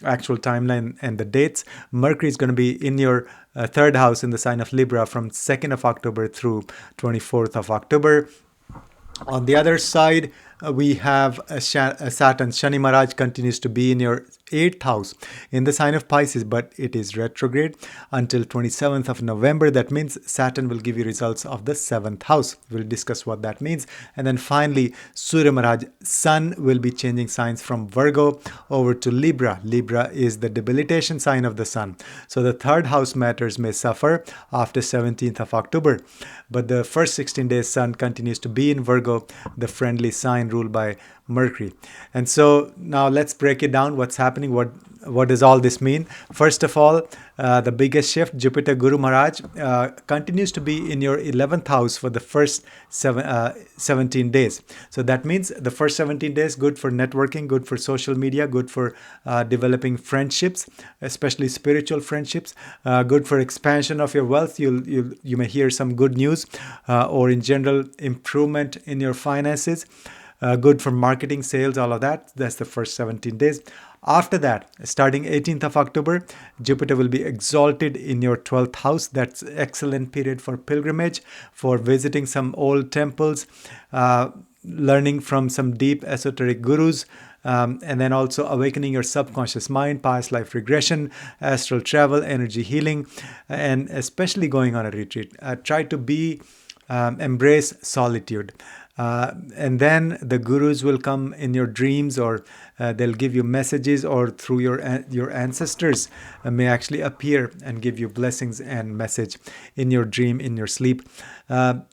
actual timeline and the dates, Mercury is going to be in your 3rd house in the sign of Libra from 2nd of October through 24th of October. On the other side, we have Saturn. Shani Maharaj continues to be in your 8th house in the sign of Pisces, but it is retrograde until 27th of November. That means Saturn will give you results of the 7th house. We'll discuss what that means. And then finally, Surya Maharaj, Sun will be changing signs from Virgo over to Libra. Libra is the debilitation sign of the Sun. So the 3rd house matters may suffer after 17th of October. But the first 16 days, Sun continues to be in Virgo, the friendly sign ruled by Mercury. And so now let's break it down. What's happening? What what does all this mean? First of all, the biggest shift, Jupiter Guru Maharaj continues to be in your 11th house for the first 17 days. So that means the first 17 days, good for networking, good for social media, good for developing friendships, especially spiritual friendships, good for expansion of your wealth. You may hear some good news, or in general, improvement in your finances. Good for marketing, sales, all of that. That's the first 17 days. After that, starting 18th of October, Jupiter will be exalted in your 12th house. That's excellent period for pilgrimage, for visiting some old temples, learning from some deep esoteric gurus, and then also awakening your subconscious mind, past life regression, astral travel, energy healing, and especially going on a retreat. Try to embrace solitude. And then the gurus will come in your dreams, or they'll give you messages, or through your ancestors may actually appear and give you blessings and message in your dream, in your sleep.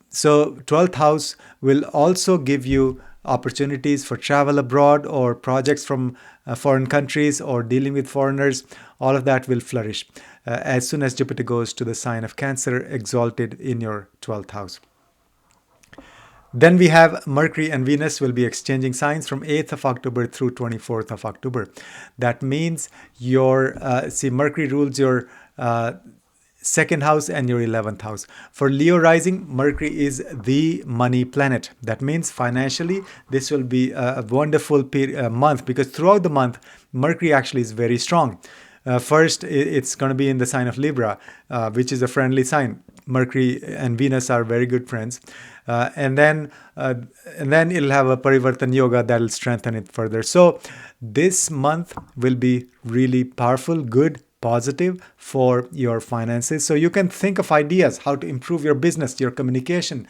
So 12th house will also give you opportunities for travel abroad, or projects from foreign countries, or dealing with foreigners. All of that will flourish as soon as Jupiter goes to the sign of Cancer, exalted in your 12th house. Then we have Mercury and Venus will be exchanging signs from 8th of October through 24th of October. That means Mercury rules your second house and your 11th house. For Leo rising, Mercury is the money planet. That means financially, this will be a wonderful month, because throughout the month, Mercury actually is very strong. First, it's going to be in the sign of Libra, which is a friendly sign. Mercury and Venus are very good friends. And then it'll have a Parivartan Yoga that will strengthen it further. So this month will be really powerful, good, positive for your finances. So you can think of ideas how to improve your business, your communication,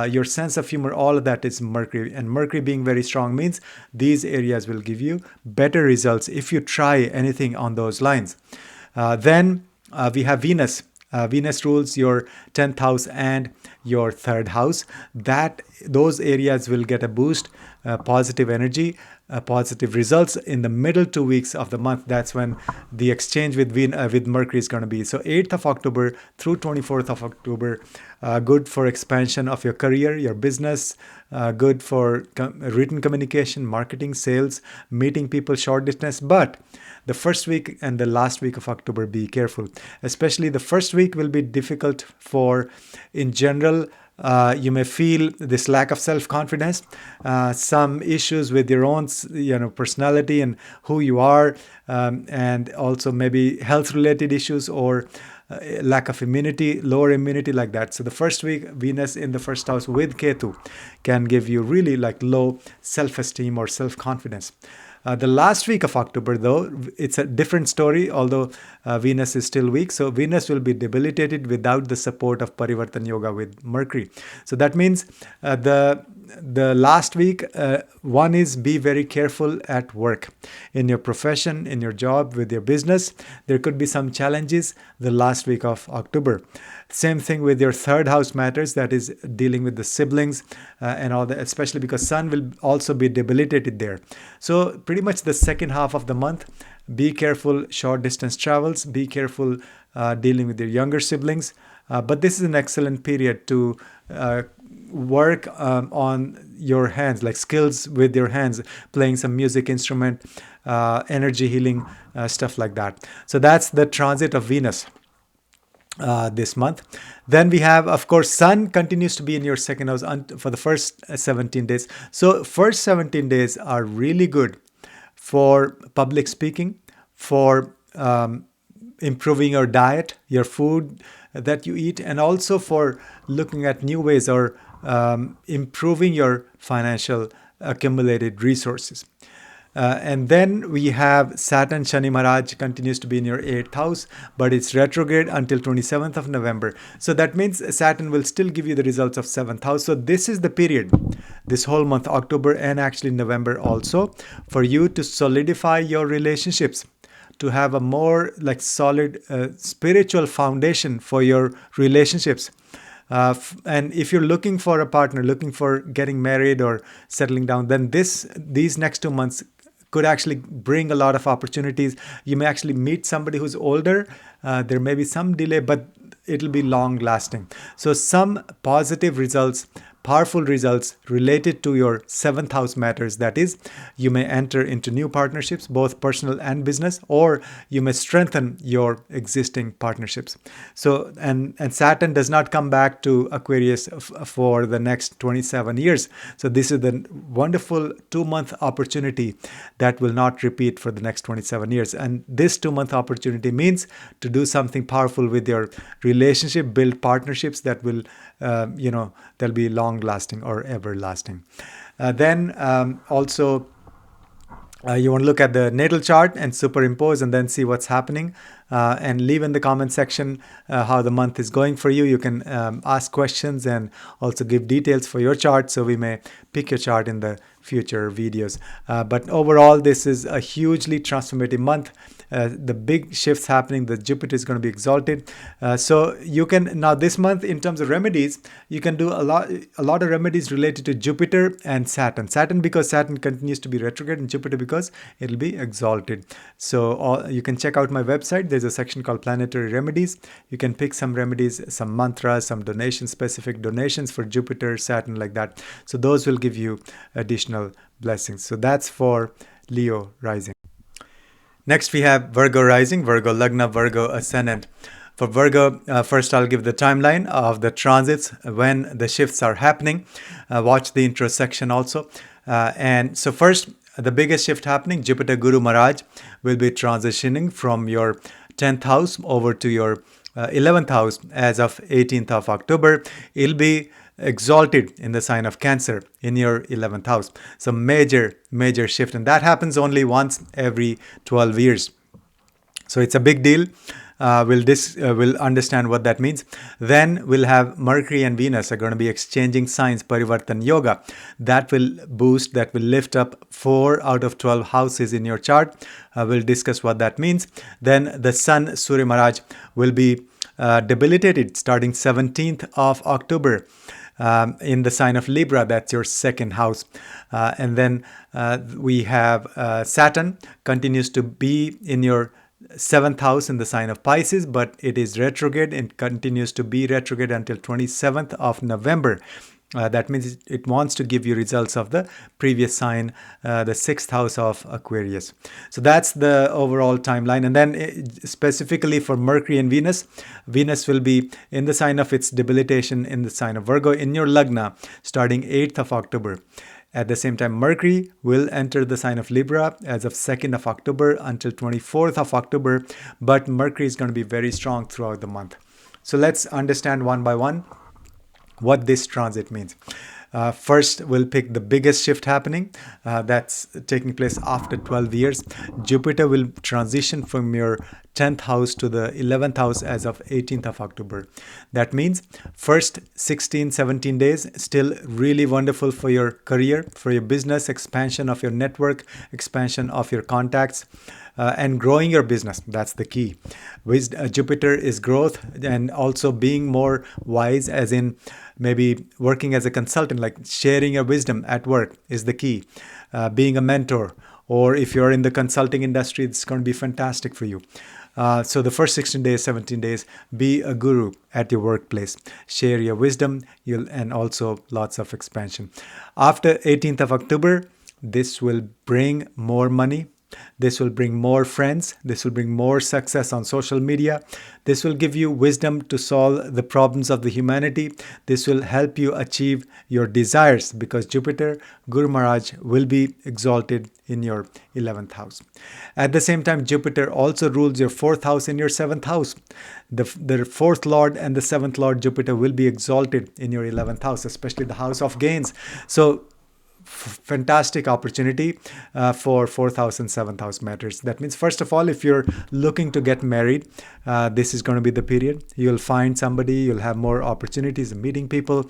your sense of humor. All of that is Mercury. And Mercury being very strong means these areas will give you better results if you try anything on those lines. Then we have Venus. Venus rules your 10th house and your 3rd house. Those areas will get a boost, positive energy, positive results in the middle 2 weeks of the month. That's when the exchange with Mercury is going to be. So 8th of October through 24th of October, good for expansion of your career, your business, good for written communication, marketing, sales, meeting people short distance. But the first week and the last week of October, be careful. Especially the first week will be difficult in general, you may feel this lack of self-confidence, some issues with your own, personality and who you are, and also maybe health-related issues, or lack of immunity, lower immunity, like that. So the first week, Venus in the first house with Ketu can give you really low self-esteem or self-confidence. The last week of October, though, it's a different story, although Venus is still weak. So Venus will be debilitated without the support of Parivartan Yoga with Mercury. So that means the last week, one is be very careful at work, in your profession, in your job, with your business. There could be some challenges the last week of October. Same thing with your 3rd house matters, that is dealing with the siblings and all that, especially because Sun will also be debilitated there. So pretty much the second half of the month, be careful short distance travels, be careful dealing with your younger siblings. But this is an excellent period to work on your hands, like skills with your hands, playing some music instrument, energy healing, stuff like that. So that's the transit of Venus this month. Then we have, of course, Sun continues to be in your second house for the first 17 days. So first 17 days are really good for public speaking, for improving your diet, your food that you eat, and also for looking at new ways, or improving your financial accumulated resources. And then we have Saturn Shani Maharaj continues to be in your 8th house, but it's retrograde until 27th of November. So that means Saturn will still give you the results of 7th house. So this is the period, this whole month, October and actually November also, for you to solidify your relationships, to have a more solid spiritual foundation for your relationships. And if you're looking for a partner, looking for getting married or settling down, then these next 2 months could actually bring a lot of opportunities. You may actually meet somebody who's older. There may be some delay, but it'll be long lasting. So some positive results, powerful results related to your 7th house matters. That is, you may enter into new partnerships, both personal and business, or you may strengthen your existing partnerships. So, and Saturn does not come back to Aquarius for the next 27 years. So this is the wonderful 2-month opportunity that will not repeat for the next 27 years. And this 2-month opportunity means to do something powerful with your relationship, build partnerships that will, they'll be long lasting or everlasting. Then also you want to look at the natal chart and superimpose and then see what's happening, and leave in the comment section how the month is going for you. You can ask questions and also give details for your chart, so we may pick your chart in the future videos. But overall, this is a hugely transformative month. The big shifts happening. The Jupiter is going to be exalted. So you can now this month, in terms of remedies, you can do a lot of remedies related to Jupiter and Saturn. Saturn because Saturn continues to be retrograde, and Jupiter because it'll be exalted. So you can check out my website. There's a section called Planetary Remedies. You can pick some remedies, some mantras, some specific donations for Jupiter, Saturn, like that. So those will give you additional blessings. So that's for Leo rising. Next, we have Virgo rising, Virgo Lagna, Virgo ascendant. For Virgo, first I'll give the timeline of the transits, when the shifts are happening. Watch the intro section also. And so first, the biggest shift happening, Jupiter Guru Maharaj will be transitioning from your 10th house over to your 11th house as of 18th of October. It'll be exalted in the sign of Cancer in your 11th house. So major shift, and that happens only once every 12 years. So it's a big deal. We'll understand what that means. Then we'll have Mercury and Venus are going to be exchanging signs, Parivartan Yoga. That will boost, that will lift up 4 out of 12 houses in your chart. We'll discuss what that means. Then the Sun, Surya Maharaj, will be debilitated starting 17th of October. In the sign of Libra, that's your 2nd house. And then we have Saturn continues to be in your 7th house in the sign of Pisces, but it is retrograde and continues to be retrograde until 27th of November. That means it wants to give you results of the previous sign, the 6th house of Aquarius. So that's the overall timeline. And then specifically for Mercury and Venus, Venus will be in the sign of its debilitation in the sign of Virgo in your Lagna starting 8th of October. At the same time, Mercury will enter the sign of Libra as of 2nd of October until 24th of October. But Mercury is going to be very strong throughout the month. So let's understand one by one what this transit means. First, we'll pick the biggest shift happening. That's taking place after 12 years. Jupiter will transition from your 10th house to the 11th house as of 18th of October. That means first 16, 17 days, still really wonderful for your career, for your business, expansion of your network, expansion of your contacts. And growing your business. That's the key. Jupiter is growth, and also being more wise, as in maybe working as a consultant, like sharing your wisdom at work is the key. Being a mentor, or if you're in the consulting industry, it's going to be fantastic for you. So the first 16 days, 17 days, be a guru at your workplace. Share your wisdom, and also lots of expansion. After 18th of October, this will bring more money. This will bring more friends. This will bring more success on social media. This will give you wisdom to solve the problems of the humanity. This will help you achieve your desires, because Jupiter, Guru Maharaj, will be exalted in your 11th house. At the same time, Jupiter also rules your 4th house in your 7th house. The 4th Lord and the 7th Lord, Jupiter, will be exalted in your 11th house, especially the house of gains. So fantastic opportunity for 4th house and 7th house matters. That means, first of all, if you're looking to get married, this is going to be the period. You'll find somebody, you'll have more opportunities of meeting people.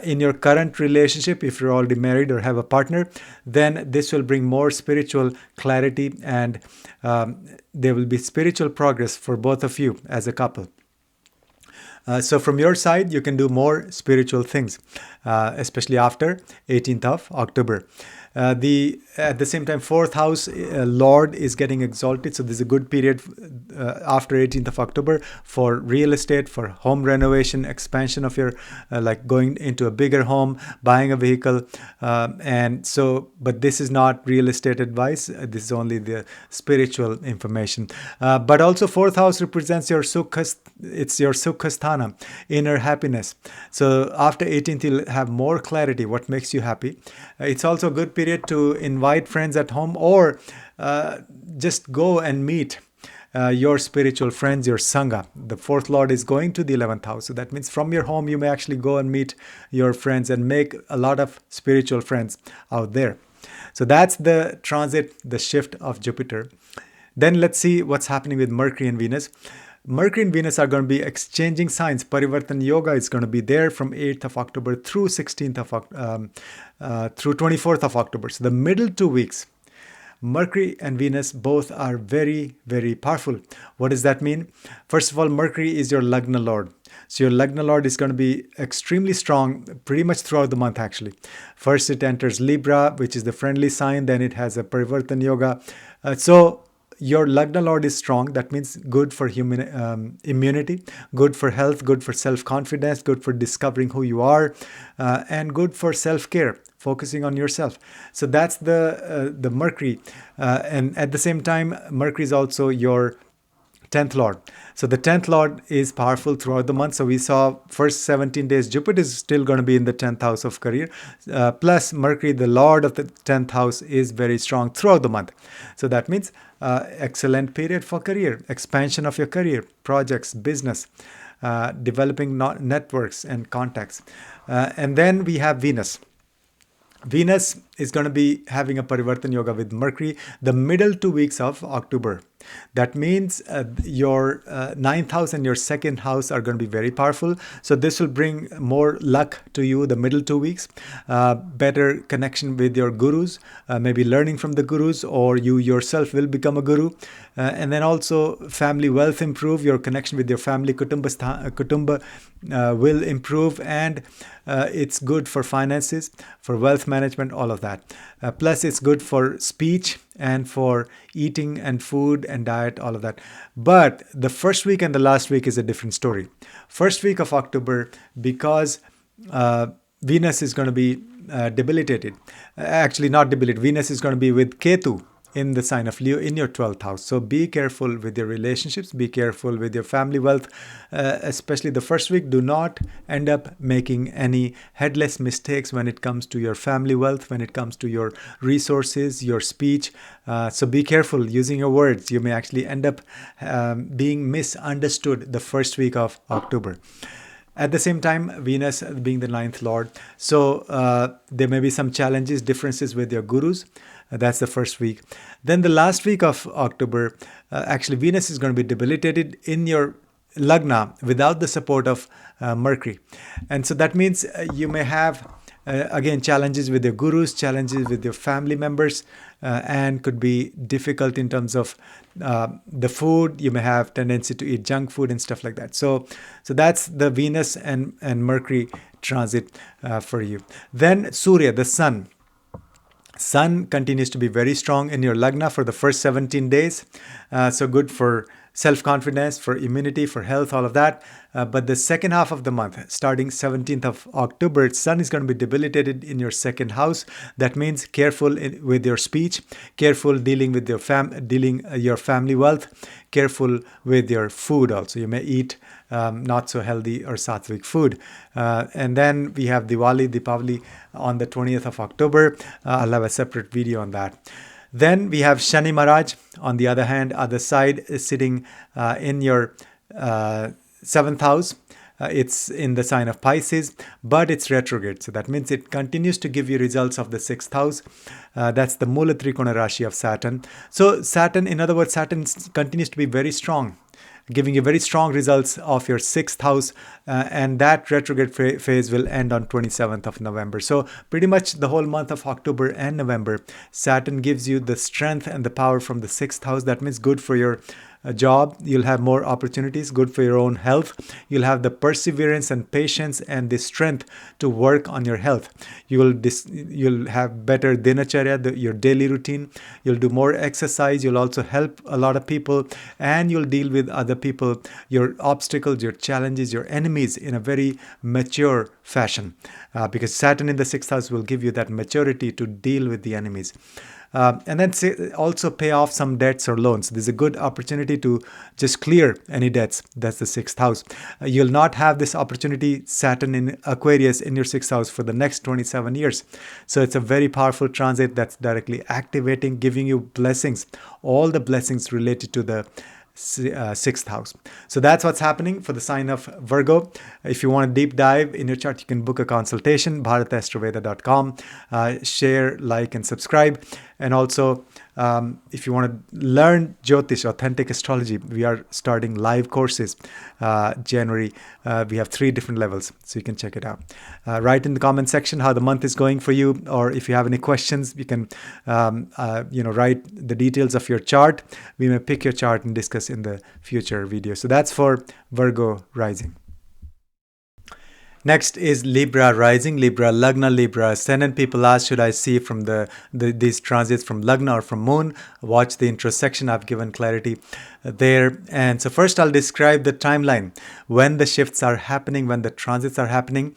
In your current relationship, if you're already married or have a partner, then this will bring more spiritual clarity, and there will be spiritual progress for both of you as a couple. So from your side, you can do more spiritual things, especially after 18th of October. At the same time, fourth house Lord is getting exalted, so there's a good period after 18th of October for real estate, for home renovation, expansion of your like going into a bigger home, buying a vehicle, and so. But this is not real estate advice. This is only the spiritual information. But also, fourth house represents your it's your sukhasthana, inner happiness. So after 18th, you'll have more clarity what makes you happy. It's also a good period to invite friends at home, or just go and meet your spiritual friends, your sangha. The fourth lord is going to the 11th house. So that means from your home, you may actually go and meet your friends and make a lot of spiritual friends out there. So that's the transit, the shift of Jupiter. Then let's see what's happening with Mercury and Venus. Mercury and Venus are going to be exchanging signs. Parivartan Yoga is going to be there from 8th of October through 16th of through 24th of October. So the middle 2 weeks, Mercury and Venus both are very, very powerful. What does that mean? First of all, Mercury is your Lagna Lord. So your Lagna Lord is going to be extremely strong pretty much throughout the month actually. First it enters Libra, which is the friendly sign. Then it has a Parivartan Yoga. So your Lagna Lord is strong. That means good for human immunity, good for health, good for self-confidence, good for discovering who you are, and good for self-care, focusing on yourself. So that's the Mercury. And at the same time, Mercury is also your 10th Lord. So the 10th Lord is powerful throughout the month. So we saw first 17 days, Jupiter is still going to be in the 10th house of career. Plus Mercury, the Lord of the 10th house, is very strong throughout the month. So that means excellent period for career, expansion of your career, projects, business, developing networks and contacts. And then we have Venus. Venus is going to be having a Parivartan Yoga with Mercury the middle 2 weeks of October. That means your 9th house and your 2nd house are going to be very powerful. So this will bring more luck to you the middle 2 weeks, better connection with your gurus, maybe learning from the gurus, or you yourself will become a guru. And then also family wealth improve, your connection with your family, kutumba will improve, and it's good for finances, for wealth management, all of that. Plus it's good for speech and for eating and food and diet, all of that. But the first week and the last week is a different story. First week of October, because Venus is going to be debilitated. Actually not debilitated. Venus is going to be with Ketu in the sign of Leo in your 12th house. So be careful with your relationships, be careful with your family wealth, especially the first week. Do not end up making any headless mistakes when it comes to your family wealth, when it comes to your resources, your speech. So be careful using your words. You may actually end up being misunderstood the first week of October. At the same time, Venus being the 9th Lord. So there may be some challenges, differences with your gurus. That's the first week. Then the last week of October, actually Venus is going to be debilitated in your Lagna without the support of Mercury. And so that means you may have, again, challenges with your gurus, challenges with your family members, and could be difficult in terms of the food. You may have tendency to eat junk food and stuff like that. So that's the Venus and Mercury transit for you. Then Surya, the sun. Sun continues to be very strong in your Lagna for the first 17 days. So good for self-confidence, for immunity, for health, all of that. But the second half of the month, starting 17th of October, Sun is going to be debilitated in your 2nd house. That means careful with your speech, careful dealing with your your family wealth, careful with your food also. You may eat not so healthy or sattvic food. And then we have Deepavali on the 20th of October. I'll have a separate video on that. Then we have Shani Maharaj, on the other hand, other side, is sitting in your 7th house. It's in the sign of Pisces, but it's retrograde. So that means it continues to give you results of the 6th house. That's the Mula Trikona Rashi of Saturn. So Saturn, in other words, Saturn continues to be very strong, giving you very strong results of your 6th house, and that retrograde phase will end on 27th of November. So pretty much the whole month of October and November, Saturn gives you the strength and the power from the 6th house. That means good for your job, you'll have more opportunities, good for your own health. You'll have the perseverance and patience and the strength to work on your health. You'll have better dinacharya, your daily routine. You'll do more exercise. You'll also help a lot of people, and you'll deal with other people, your obstacles, your challenges, your enemies in a very mature fashion, because Saturn in the sixth house will give you that maturity to deal with the enemies. And then also pay off some debts or loans. There's a good opportunity to just clear any debts. That's the sixth house. You'll not have this opportunity, Saturn in Aquarius in your sixth house, for the next 27 years. So it's a very powerful transit that's directly activating, giving you blessings, all the blessings related to the sixth house. So that's what's happening for the sign of Virgo. If you want a deep dive in your chart, you can book a consultation, bharatastroveda.com. Share, like, and subscribe. And also, if you want to learn Jyotish, authentic astrology, we are starting live courses January. We have 3 different levels, so you can check it out. Write in the comment section how the month is going for you, or if you have any questions, you can write the details of your chart. We may pick your chart and discuss in the future video. So that's for Virgo rising. Next is Libra rising, Libra Lagna, Libra ascendant. People ask, should I see from these transits from Lagna or from Moon? Watch the intro section. I've given clarity there. And so first I'll describe the timeline, when the shifts are happening, when the transits are happening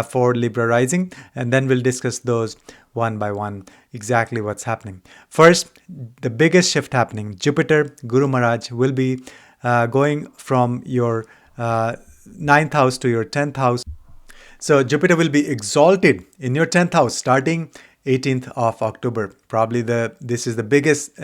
for Libra rising. And then we'll discuss those one by one, exactly what's happening. First, the biggest shift happening, Jupiter, Guru Maharaj, will be going from your 9th house to your 10th house. So Jupiter will be exalted in your 10th house starting 18th of October. Probably this is the biggest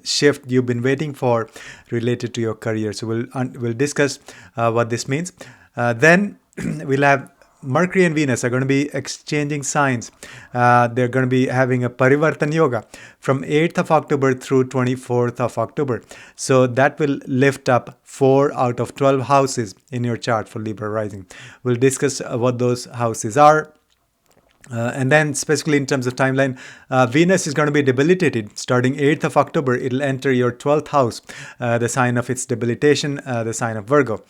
shift you've been waiting for related to your career. So we'll discuss what this means. Then we'll have Mercury and Venus are going to be exchanging signs. They're going to be having a Parivartan Yoga from 8th of October through 24th of October. So that will lift up 4 out of 12 houses in your chart for Libra rising. We'll discuss what those houses are. And then specifically in terms of timeline, Venus is going to be debilitated starting 8th of October. It'll enter your 12th house, the sign of its debilitation, the sign of Virgo.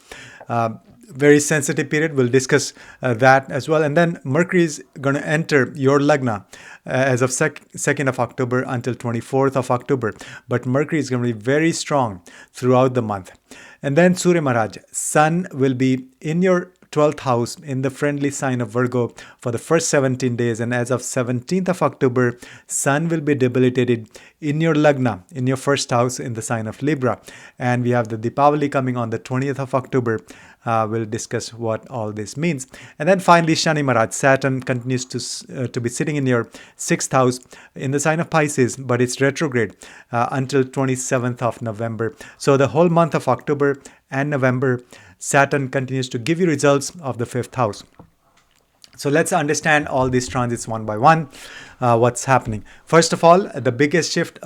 Very sensitive period. We'll discuss that as well. And then Mercury is going to enter your Lagna as of 2nd of October until 24th of October. But Mercury is going to be very strong throughout the month. And then Surya Maharaj, Sun will be in your 12th house in the friendly sign of Virgo for the first 17 days. And as of 17th of October, Sun will be debilitated in your Lagna, in your first house in the sign of Libra. And we have the Deepavali coming on the 20th of October. We'll discuss what all this means. And then finally, Shani Maharaj, Saturn continues to be sitting in your 6th house in the sign of Pisces, but it's retrograde until 27th of November. So the whole month of October and November, Saturn continues to give you results of the 5th house. So let's understand all these transits one by one, what's happening. First of all, the biggest shift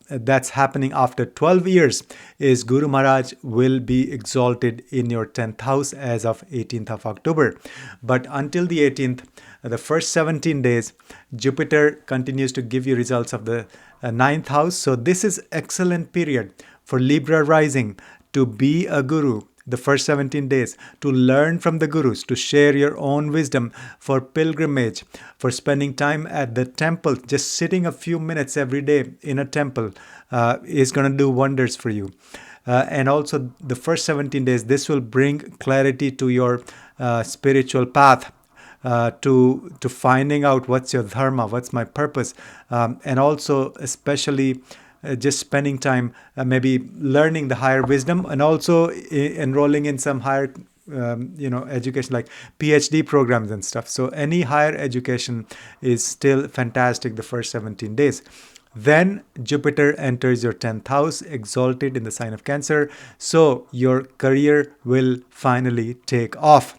that's happening after 12 years is Guru Maharaj will be exalted in your 10th house as of 18th of October. But until the 18th, the first 17 days, Jupiter continues to give you results of the 9th house. So this is excellent period for Libra rising to be a guru. The first 17 days, to learn from the gurus, to share your own wisdom, for pilgrimage, for spending time at the temple. Just sitting a few minutes every day in a temple is going to do wonders for you. And also the first 17 days, this will bring clarity to your spiritual path. To finding out what's your dharma, what's my purpose, and also especially just spending time maybe learning the higher wisdom, and also enrolling in some higher education like PhD programs and stuff. So any higher education is still fantastic the first 17 days. Then Jupiter enters your 10th house, exalted in the sign of Cancer. So your career will finally take off.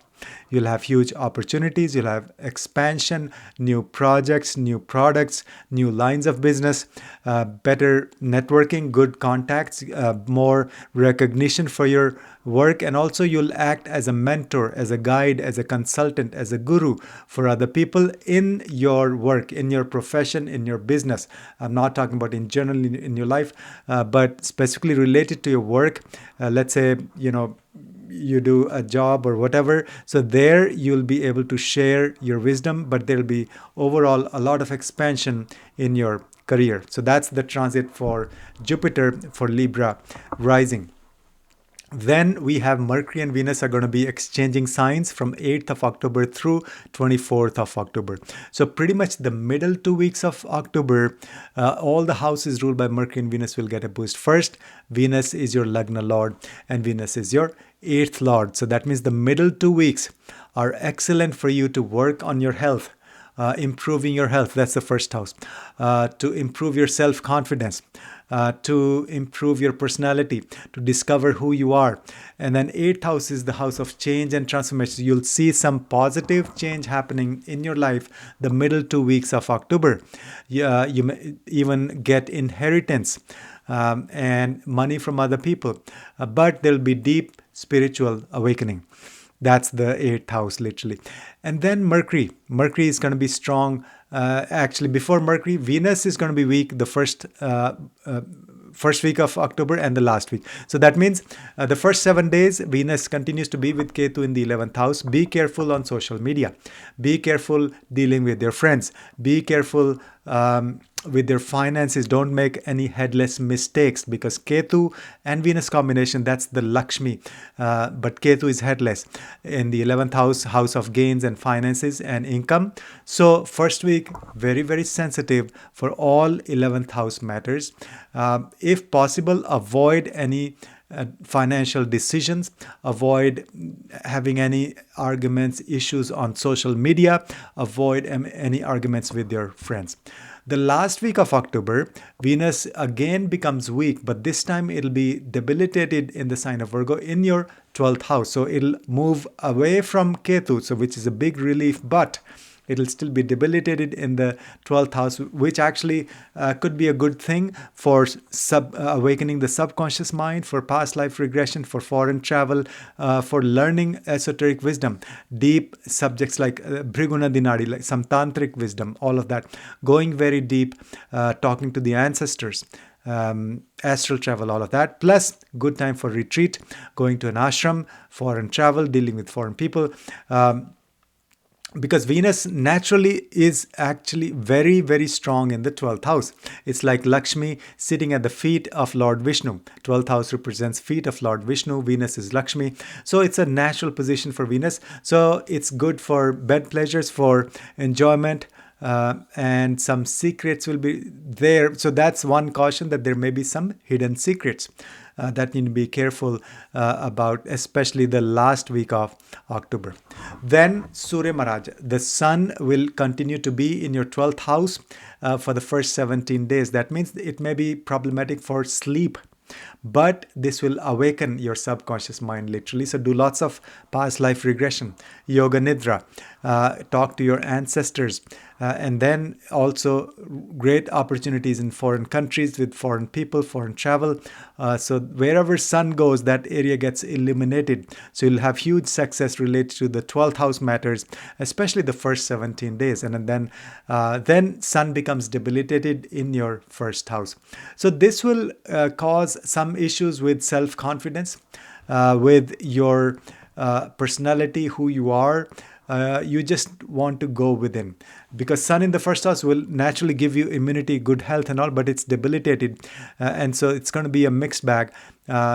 You'll have huge opportunities, you'll have expansion, new projects, new products, new lines of business, better networking, good contacts, more recognition for your work, and also you'll act as a mentor, as a guide, as a consultant, as a guru for other people in your work, in your profession, in your business. I'm not talking about in general in your life, but specifically related to your work. Let's say, you do a job or whatever. So there you'll be able to share your wisdom, but there'll be overall a lot of expansion in your career. So that's the transit for Jupiter for Libra rising. Then we have Mercury and Venus are going to be exchanging signs from 8th of October through 24th of October. So pretty much the middle 2 weeks of October, all the houses ruled by Mercury and Venus will get a boost. First, Venus is your Lagna Lord and Venus is your 8th Lord. So that means the middle 2 weeks are excellent for you to work on your health. Improving your health, that's the first house. To improve your self-confidence, to improve your personality, to discover who you are. And then 8th house is the house of change and transformation. You'll see some positive change happening in your life the middle 2 weeks of October. You may even get inheritance and money from other people, but there'll be deep spiritual awakening. That's the 8th house, literally. And then Mercury is going to be strong. Actually, before Mercury, Venus is going to be weak the first week of October and the last week. So that means the first 7 days, Venus continues to be with Ketu in the 11th house. Be careful on social media. Be careful dealing with your friends. Be careful with your finances. Don't make any headless mistakes, because Ketu and Venus combination, that's the Lakshmi. But Ketu is headless in the 11th house, house of gains and finances and income. So first week, very, very sensitive for all 11th house matters. If possible, avoid any financial decisions, avoid having any arguments, issues on social media, avoid any arguments with your friends. The last week of October, Venus again becomes weak, but this time it'll be debilitated in the sign of Virgo in your 12th house. So it'll move away from Ketu, so which is a big relief, but it'll still be debilitated in the 12th house, which actually could be a good thing for awakening the subconscious mind, for past life regression, for foreign travel, for learning esoteric wisdom, deep subjects like Bhriguna Dinadi, like some tantric wisdom, all of that. Going very deep, talking to the ancestors, astral travel, all of that. Plus, good time for retreat, going to an ashram, foreign travel, dealing with foreign people. Because Venus naturally is actually very, very strong in the 12th house. It's like Lakshmi sitting at the feet of Lord Vishnu. 12th house represents feet of Lord Vishnu. Venus is Lakshmi. So it's a natural position for Venus. So it's good for bed pleasures, for enjoyment, and some secrets will be there. So that's one caution, that there may be some hidden secrets that you need to be careful about, especially the last week of October. Then Surya Maharaj, the sun will continue to be in your 12th house for the first 17 days. That means it may be problematic for sleep, but this will awaken your subconscious mind, literally. So do lots of past life regression, yoga nidra, talk to your ancestors, and then also great opportunities in foreign countries with foreign people, foreign travel. So wherever sun goes, that area gets illuminated. So you'll have huge success related to the 12th house matters, especially the first 17 days. And then sun becomes debilitated in your first house. So this will cause some issues with self-confidence, with your personality, who you are. You just want to go within, because sun in the first house will naturally give you immunity, good health and all, but it's debilitated, and so it's going to be a mixed bag.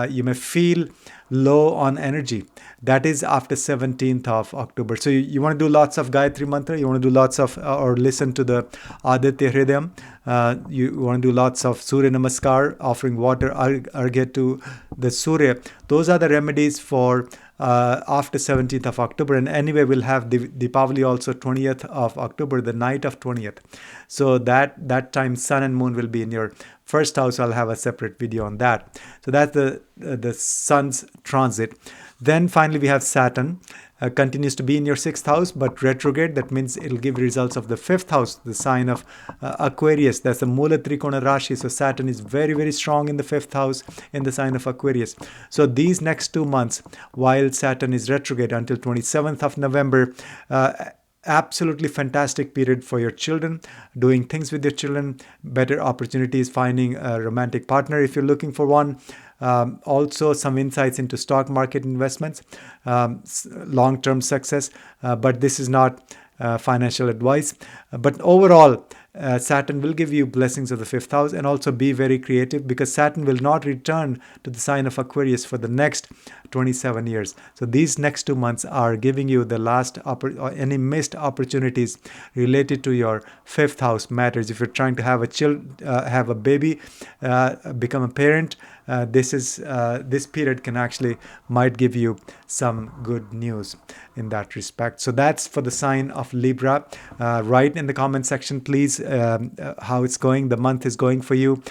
You may feel low on energy. That is after 17th of October. So you want to do lots of Gayatri Mantra, you want to do lots of, or listen to the Aditya Hridayam, you want to do lots of Surya Namaskar, offering water, Argya to the Surya. Those are the remedies for after 17th of October. And anyway, we'll have Deepavali also 20th of October, the night of 20th. So that time sun and moon will be in your first house, I'll have a separate video on that. So that's the sun's transit. Then finally we have Saturn. Continues to be in your 6th house, but retrograde. That means it'll give results of the 5th house, the sign of Aquarius. That's the Mula Trikona Rashi. So Saturn is very, very strong in the 5th house in the sign of Aquarius. So these next 2 months, while Saturn is retrograde until 27th of November, absolutely fantastic period for your children, doing things with your children, better opportunities, finding a romantic partner if you're looking for one. Also some insights into stock market investments, long-term success, but this is not financial advice. But overall, Saturn will give you blessings of the 5th house, and also be very creative, because Saturn will not return to the sign of Aquarius for the next 27 years. So these next 2 months are giving you the last any missed opportunities related to your 5th house matters. If you're trying to have a baby, become a parent, this period can actually might give you some good news in that respect. So that's for the sign of Libra. Write in the comment section, please, how it's going, the month is going for you,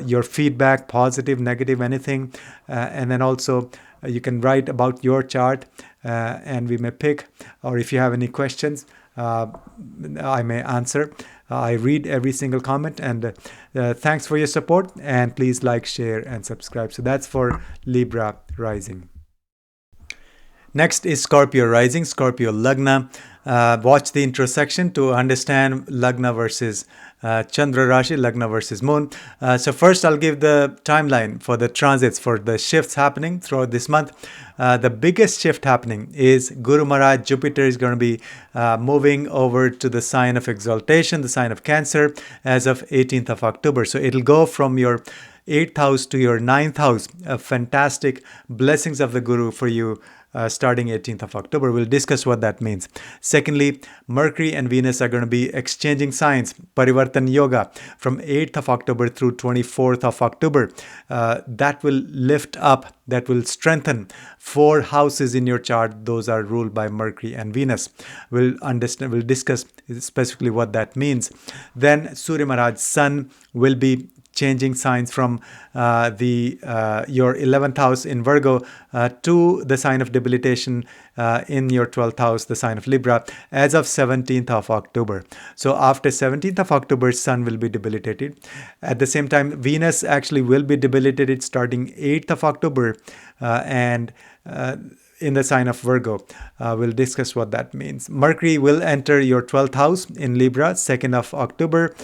your feedback, positive, negative, anything, and then also you can write about your chart, and we may pick, or if you have any questions, I may answer. I read every single comment, and thanks for your support, and please like, share, and subscribe. So that's for Libra rising. Next is Scorpio rising, Scorpio Lagna. Watch the intro section to understand Lagna versus Chandra Rashi, Lagna versus Moon. So first I'll give the timeline for the transits, for the shifts happening throughout this month. The biggest shift happening is Guru Maharaj, Jupiter is going to be moving over to the sign of exaltation, the sign of Cancer, as of 18th of October. So it'll go from your 8th house to your 9th house. Fantastic blessings of the Guru for you. Starting 18th of October. We'll discuss what that means. Secondly, Mercury and Venus are going to be exchanging signs, Parivartan Yoga, from 8th of October through 24th of October. That will lift up, that will strengthen 4 houses in your chart. Those are ruled by Mercury and Venus. We'll discuss specifically what that means. Then Surya Maharaj, Sun, will be changing signs from your 11th house in Virgo to the sign of debilitation in your 12th house, the sign of Libra, as of 17th of October. So after 17th of October, Sun will be debilitated. At the same time, Venus actually will be debilitated starting 8th of October and in the sign of Virgo. We'll discuss what that means. Mercury will enter your 12th house in Libra, 2nd of October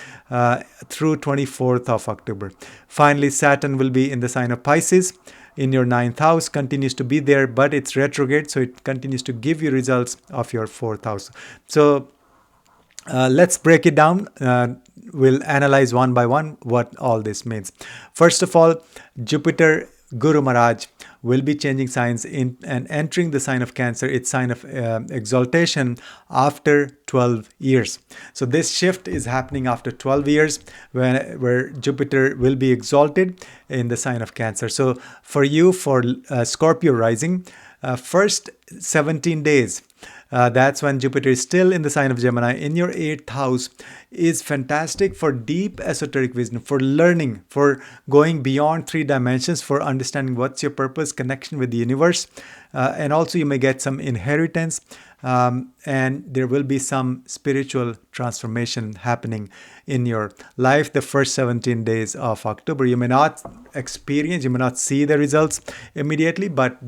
through 24th of October. Finally, Saturn will be in the sign of Pisces in your 9th house, continues to be there, but it's retrograde, so it continues to give you results of your 4th house. So let's break it down. We'll analyze one by one what all this means. First of all, Jupiter, Guru Maharaj, will be changing signs and entering the sign of Cancer, its sign of exaltation, after 12 years. So this shift is happening after 12 years where Jupiter will be exalted in the sign of Cancer. So for you, for Scorpio rising, first 17 days, that's when Jupiter is still in the sign of Gemini in your 8th house, is fantastic for deep esoteric wisdom, for learning, for going beyond 3 dimensions, for understanding what's your purpose, connection with the universe. And also you may get some inheritance, and there will be some spiritual transformation happening in your life. The first 17 days of October, you may not experience, you may not see the results immediately, but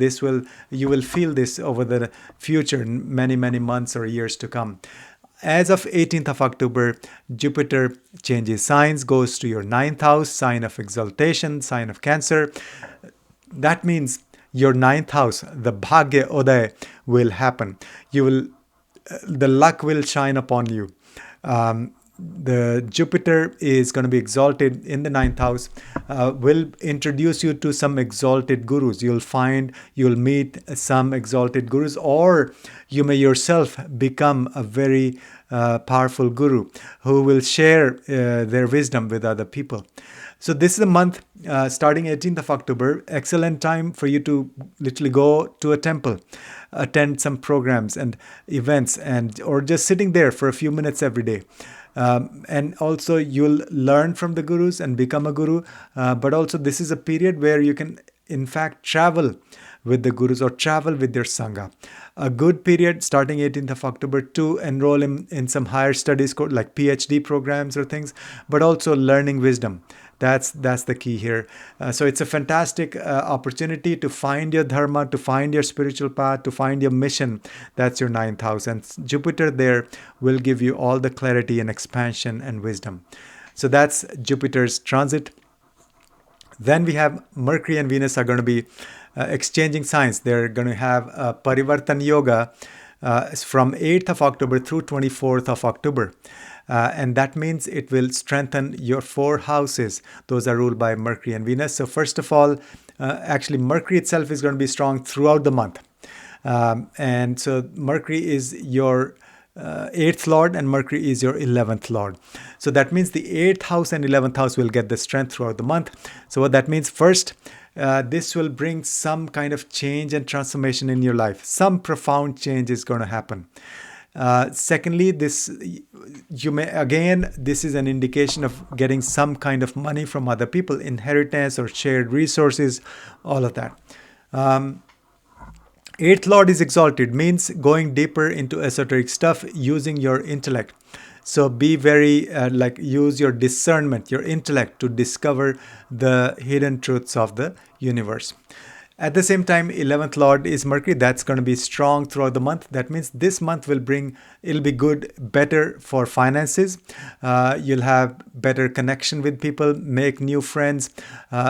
you will feel this over the future, many months or years to come. As of 18th of October, Jupiter changes signs, goes to your 9th house, sign of exaltation, sign of Cancer. That means your 9th house, the Bhagya Uday, will happen. The luck will shine upon you. The Jupiter is going to be exalted in the 9th house, will introduce you to some exalted gurus. You'll meet some exalted gurus, or you may yourself become a very powerful guru who will share their wisdom with other people. So this is a month starting 18th of October, excellent time for you to literally go to a temple, attend some programs and events, or just sitting there for a few minutes every day. And also you'll learn from the gurus and become a guru. But also this is a period where you can in fact travel with the gurus or travel with your sangha. A good period starting 18th of October to enroll in some higher studies like PhD programs or things, but also learning wisdom. That's the key here. So it's a fantastic opportunity to find your dharma, to find your spiritual path, to find your mission. That's your 9th house. And Jupiter there will give you all the clarity and expansion and wisdom. So that's Jupiter's transit. Then we have Mercury and Venus are going to be exchanging signs. They're going to have Parivartan Yoga from 8th of October through 24th of October. And that means it will strengthen your 4 houses. Those are ruled by Mercury and Venus. So first of all, actually Mercury itself is going to be strong throughout the month. And so Mercury is your 8th lord and Mercury is your 11th lord. So that means the 8th house and 11th house will get the strength throughout the month. So what that means, first, this will bring some kind of change and transformation in your life. Some profound change is going to happen. Secondly, this is an indication of getting some kind of money from other people, inheritance or shared resources, all of that. 8th Lord is exalted, means going deeper into esoteric stuff using your intellect. So be very, use your discernment, your intellect to discover the hidden truths of the universe. At the same time, 11th Lord is Mercury. That's going to be strong throughout the month. That means this month it'll be good, better for finances. You'll have better connection with people, make new friends.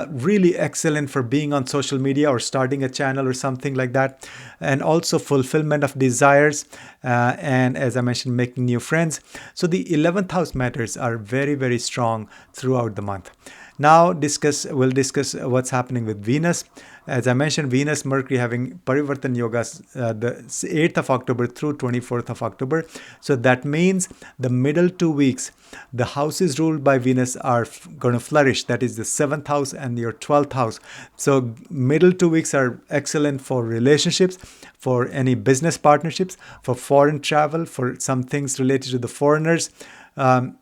Really excellent for being on social media or starting a channel or something like that. And also fulfillment of desires. And as I mentioned, making new friends. So the 11th house matters are very, very strong throughout the month. Now we'll discuss what's happening with Venus. As I mentioned, Venus, Mercury having Parivartan Yogas the 8th of October through 24th of October. So that means the middle 2 weeks, the houses ruled by Venus are going to flourish. That is the 7th house and your 12th house. So middle 2 weeks are excellent for relationships, for any business partnerships, for foreign travel, for some things related to the foreigners, or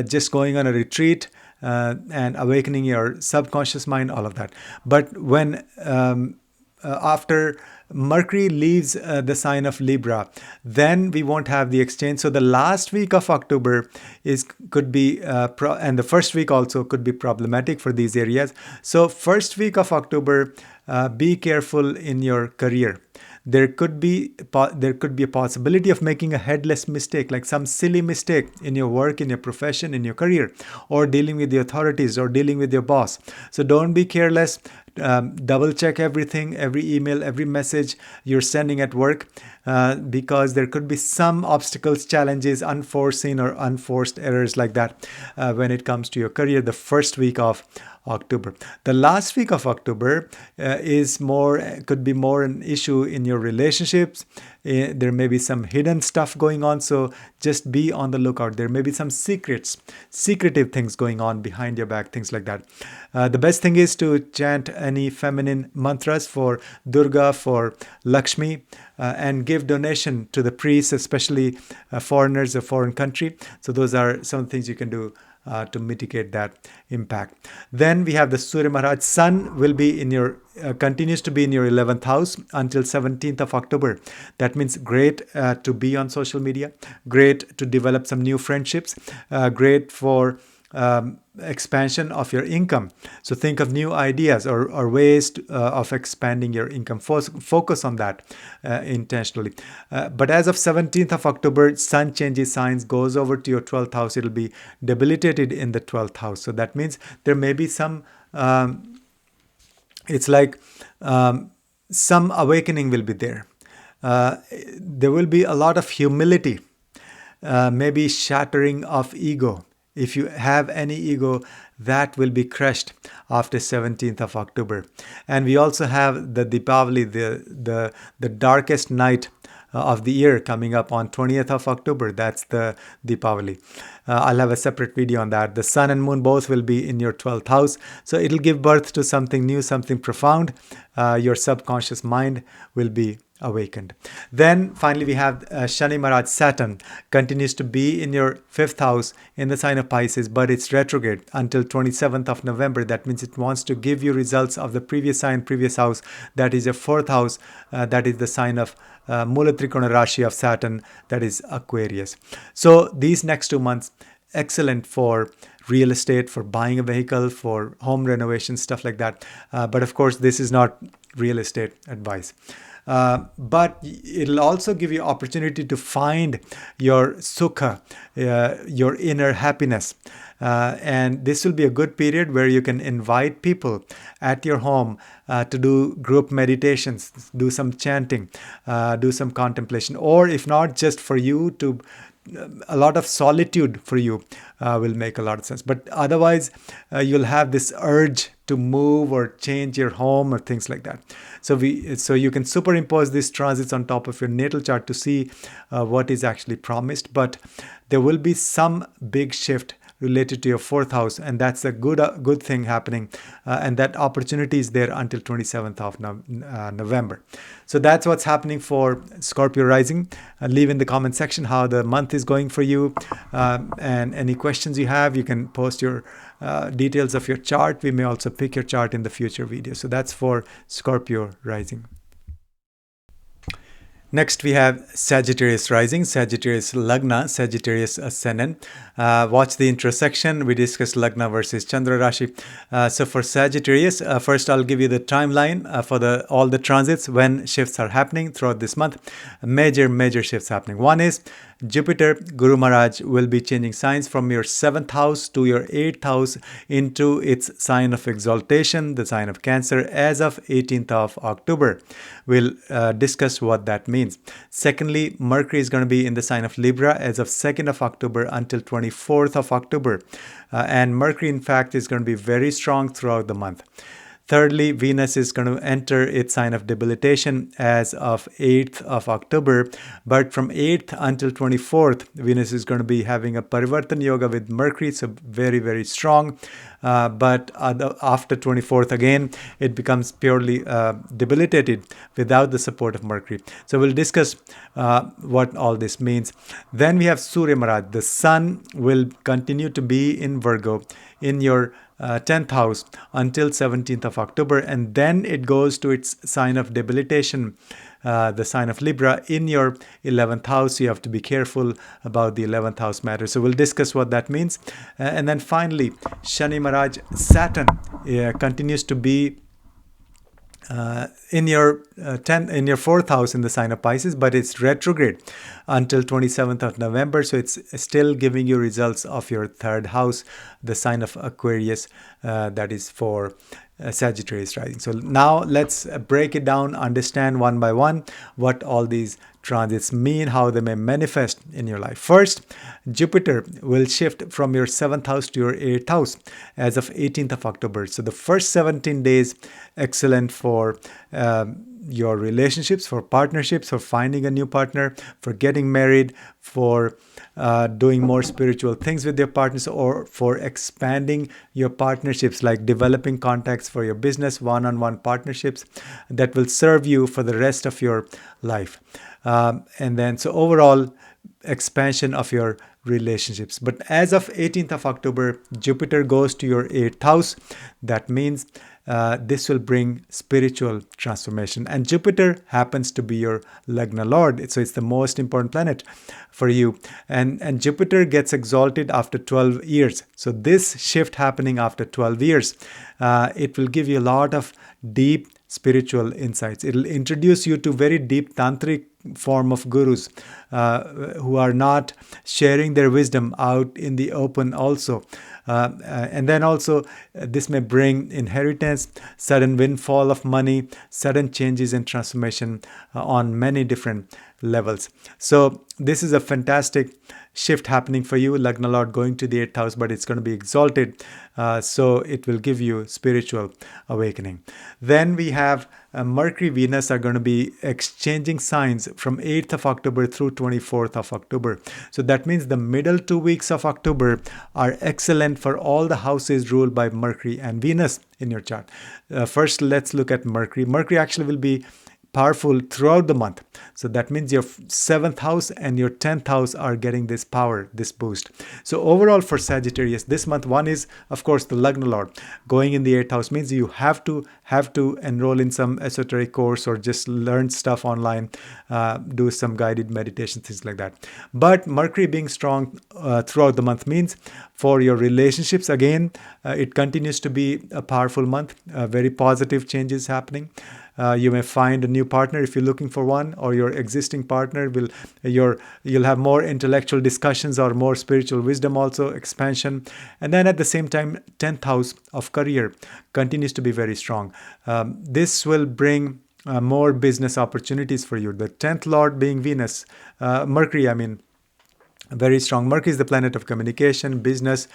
just going on a retreat and awakening your subconscious mind, all of that. But when after Mercury leaves the sign of Libra, then we won't have the exchange. So the last week of October could be and the first week also could be problematic for these areas. So first week of October, be careful in your career. There could be a possibility of making a headless mistake, like some silly mistake in your work, in your profession, in your career, or dealing with the authorities or dealing with your boss. So don't be careless. Double check everything, every email, every message you're sending at work, because there could be some obstacles, challenges, unforeseen or unforced errors like that when it comes to your career the first week of October. The last week of October could be more an issue in your relationships. There may be some hidden stuff going on, so just be on the lookout. There may be some secretive things going on behind your back, things like that. The best thing is to chant any feminine mantras for Durga, for Lakshmi, and give donation to the priests, especially foreigners, a foreign country. So those are some things you can do to mitigate that impact. Then we have the Surya Maharaj. Sun will be continues to be in your 11th house until 17th of October. That means great to be on social media, great to develop some new friendships, great for expansion of your income. So think of new ideas or ways of expanding your income. Focus on that intentionally. But as of 17th of October, Sun changes signs, goes over to your 12th house. It'll be debilitated in the 12th house. So that means there may be some, some awakening will be there. There will be a lot of humility, maybe shattering of ego. If you have any ego, that will be crushed after 17th of October. And we also have the Deepavali, the darkest night of the year coming up on 20th of October. That's the Deepavali. I'll have a separate video on that. The sun and moon both will be in your 12th house. So it'll give birth to something new, something profound. Your subconscious mind will be awakened. Then finally we have Shani Maharaj Saturn continues to be in your 5th house in the sign of Pisces, but it's retrograde until 27th of November. That means it wants to give you results of the previous sign, previous house. That is your 4th house. That is the sign of Mula Trikona Rashi of Saturn, that is Aquarius. So these next 2 months, excellent for real estate, for buying a vehicle, for home renovation, stuff like that. But of course, this is not real estate advice. But it'll also give you opportunity to find your sukha, your inner happiness. And this will be a good period where you can invite people at your home to do group meditations, do some chanting, do some contemplation, or if not, just for you to a lot of solitude for you will make a lot of sense. But otherwise, you'll have this urge to move or change your home or things like that. So you can superimpose these transits on top of your natal chart to see what is actually promised. But there will be some big shift related to your 4th house, and that's a good thing happening, and that opportunity is there until 27th of November. So that's what's happening for Scorpio rising. Leave in the comment section how the month is going for you, and any questions you have, you can post your details of your chart. We may also pick your chart in the future video. So that's for Scorpio rising. Next, we have Sagittarius rising, Sagittarius Lagna, Sagittarius ascendant. Watch the intro section. We discussed Lagna versus Chandra Rashi. So for Sagittarius, first I'll give you the timeline for all the transits when shifts are happening throughout this month. Major shifts happening. One is Jupiter, Guru Maharaj, will be changing signs from your 7th house to your 8th house into its sign of exaltation, the sign of Cancer, as of 18th of October. We'll discuss what that means. Secondly, Mercury is going to be in the sign of Libra as of 2nd of October until 24th of October. And Mercury, in fact, is going to be very strong throughout the month. Thirdly, Venus is going to enter its sign of debilitation as of 8th of October. But from 8th until 24th, Venus is going to be having a Parivartan Yoga with Mercury. So very strong. But after 24th, again, it becomes purely debilitated without the support of Mercury. So we'll discuss what all this means. Then we have Surya Maharaj. The Sun will continue to be in Virgo in your 10th house until 17th of October, and then it goes to its sign of debilitation, the sign of Libra, in your 11th house. You have to be careful about the 11th house matter. So we'll discuss what that means. And then finally, Shani Maharaj Saturn continues to be in your 4th house in the sign of Pisces, but it's retrograde until 27th of November. So it's still giving you results of your 3rd house, the sign of Aquarius, that is for Sagittarius rising. So now let's break it down, understand one by one what all these transits mean, how they may manifest in your life. First, Jupiter will shift from your 7th house to your 8th house as of 18th of October. So the first 17 days, excellent for your relationships, for partnerships, for finding a new partner, for getting married, for doing more spiritual things with your partners, or for expanding your partnerships, like developing contacts for your business, one-on-one partnerships that will serve you for the rest of your life. And then, so overall expansion of your relationships. But as of 18th of October, Jupiter goes to your 8th house. That means this will bring spiritual transformation. And Jupiter happens to be your Lagna Lord. So it's the most important planet for you. And Jupiter gets exalted after 12 years. So this shift happening after 12 years, it will give you a lot of deep spiritual insights. It'll introduce you to very deep tantric form of gurus who are not sharing their wisdom out in the open also. And then also this may bring inheritance, sudden windfall of money, sudden changes and transformation on many different levels. So this is a fantastic shift happening for you. Lagna Lord going to the 8th house, but it's going to be exalted. So it will give you spiritual awakening. Then we have Mercury, Venus are going to be exchanging signs from 8th of October through 24th of October. So that means the middle 2 weeks of October are excellent for all the houses ruled by Mercury and Venus in your chart. First, let's look at Mercury. Mercury actually will be powerful throughout the month. So that means your 7th house and your 10th house are getting this power, this boost. So overall for Sagittarius this month, one is of course the Lagna Lord going in the 8th house means you have to enroll in some esoteric course or just learn stuff online, do some guided meditation, things like that. But Mercury being strong throughout the month means for your relationships, again, it continues to be a powerful month, very positive changes happening. You may find a new partner if you're looking for one, or your existing partner you'll have more intellectual discussions or more spiritual wisdom, also expansion. And then at the same time, 10th house of career continues to be very strong. This will bring more business opportunities for you. The 10th lord being Venus, Mercury, I mean, very strong. Mercury is the planet of communication, business,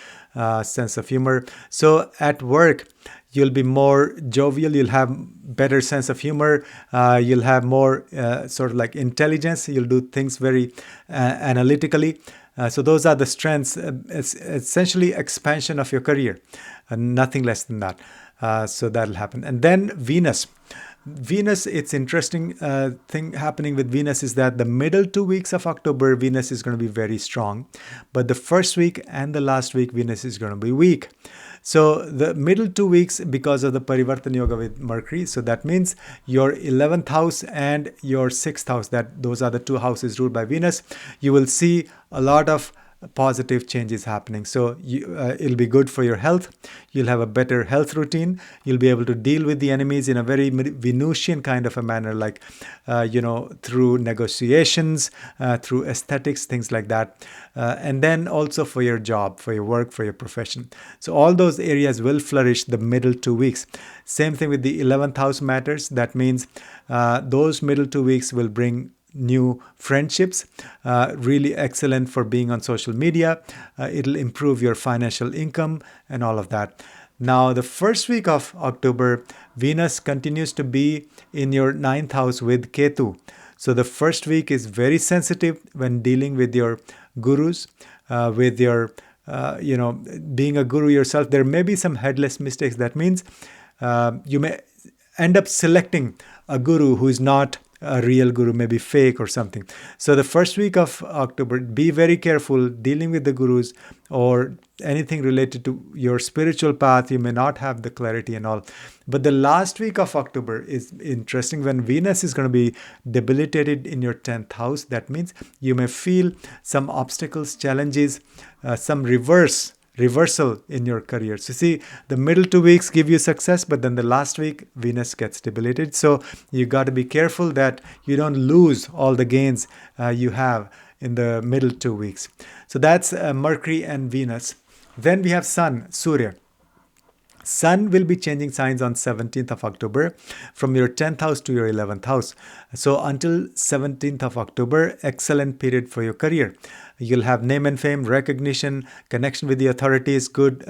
sense of humor. So at work, you'll be more jovial, you'll have better sense of humor, you'll have more sort of like intelligence, you'll do things very analytically. So those are the strengths, it's essentially expansion of your career, nothing less than that. So that'll happen. And then Venus, it's interesting thing happening with Venus is that the middle 2 weeks of October, Venus is going to be very strong. But the first week and the last week, Venus is going to be weak. So the middle 2 weeks, because of the Parivartan Yoga with Mercury, so that means your 11th house and your 6th house, those are the two houses ruled by Venus, you will see a lot of positive changes happening. So it'll be good for your health. You'll have a better health routine. You'll be able to deal with the enemies in a very Venusian kind of a manner, like, through negotiations, through aesthetics, things like that. And then also for your job, for your work, for your profession. So all those areas will flourish the middle 2 weeks. Same thing with the 11th house matters. That means those middle 2 weeks will bring new friendships, really excellent for being on social media. It'll improve your financial income and all of that. Now, the first week of October, Venus continues to be in your 9th house with Ketu. So the first week is very sensitive when dealing with your gurus, with your, being a guru yourself. There may be some headless mistakes. That means you may end up selecting a guru who is not a real guru, maybe fake or something. So the first week of October, be very careful dealing with the gurus or anything related to your spiritual path. You may not have the clarity and all. But the last week of October is interesting when Venus is going to be debilitated in your 10th house. That means you may feel some obstacles, challenges, some reversal in your career. So see, the middle 2 weeks give you success, but then the last week Venus gets debilitated. So you got to be careful that you don't lose all the gains you have in the middle 2 weeks. So that's Mercury and Venus. Then we have Sun, Surya. Sun will be changing signs on 17th of October from your 10th house to your 11th house. So until 17th of October, excellent period for your career. You'll have name and fame, recognition, connection with the authorities, good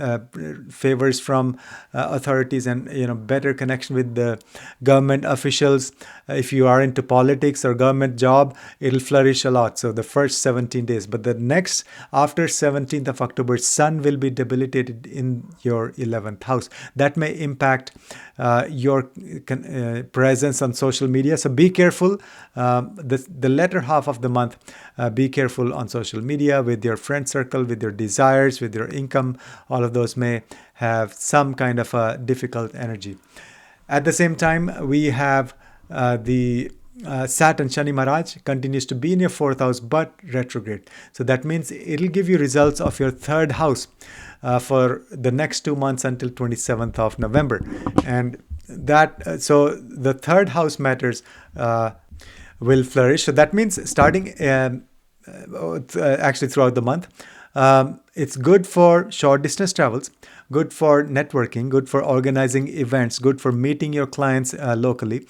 favors from authorities, and better connection with the government officials. If you are into politics or government job, it'll flourish a lot. So the first 17 days. But the next, after 17th of October, Sun will be debilitated in your 11th house. That may impact your presence on social media. So be careful. The latter half of the month, be careful on social media with your friend circle, with your desires, with your income. All of those may have some kind of a difficult energy. At the same time, we have the Saturn, Shani Maharaj, continues to be in your 4th house but retrograde. So that means it'll give you results of your 3rd house for the next 2 months until 27th of November. And that so the 3rd house matters will flourish. So that means starting actually throughout the month, it's good for short distance travels, good for networking, good for organizing events, good for meeting your clients locally,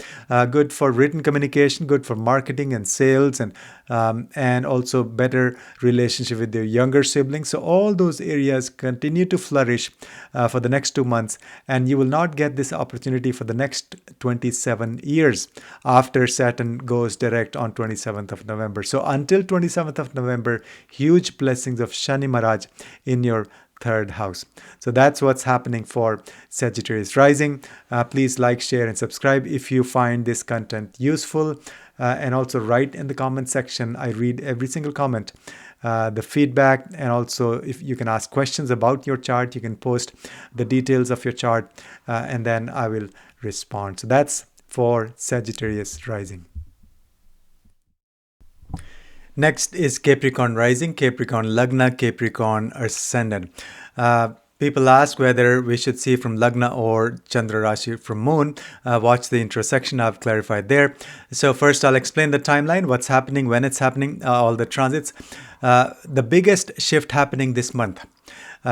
good for written communication, good for marketing and sales, and also better relationship with your younger siblings. So all those areas continue to flourish for the next 2 months, and you will not get this opportunity for the next 27 years after Saturn goes direct on 27th of November. So until 27th of November, huge blessings of Shani Maharaj in your third house. So that's what's happening for Sagittarius rising. Please like, share, and subscribe if you find this content useful. And also write in the comment section. I read every single comment, the feedback, and also if you can ask questions about your chart, you can post the details of your chart, and then I will respond. So that's for Sagittarius rising. Next is Capricorn rising, Capricorn Lagna, Capricorn ascendant. People ask whether we should see from Lagna or Chandra Rashi from Moon. Watch the intro section, I've clarified there. So first I'll explain the timeline, what's happening, when it's happening, all the transits. The biggest shift happening this month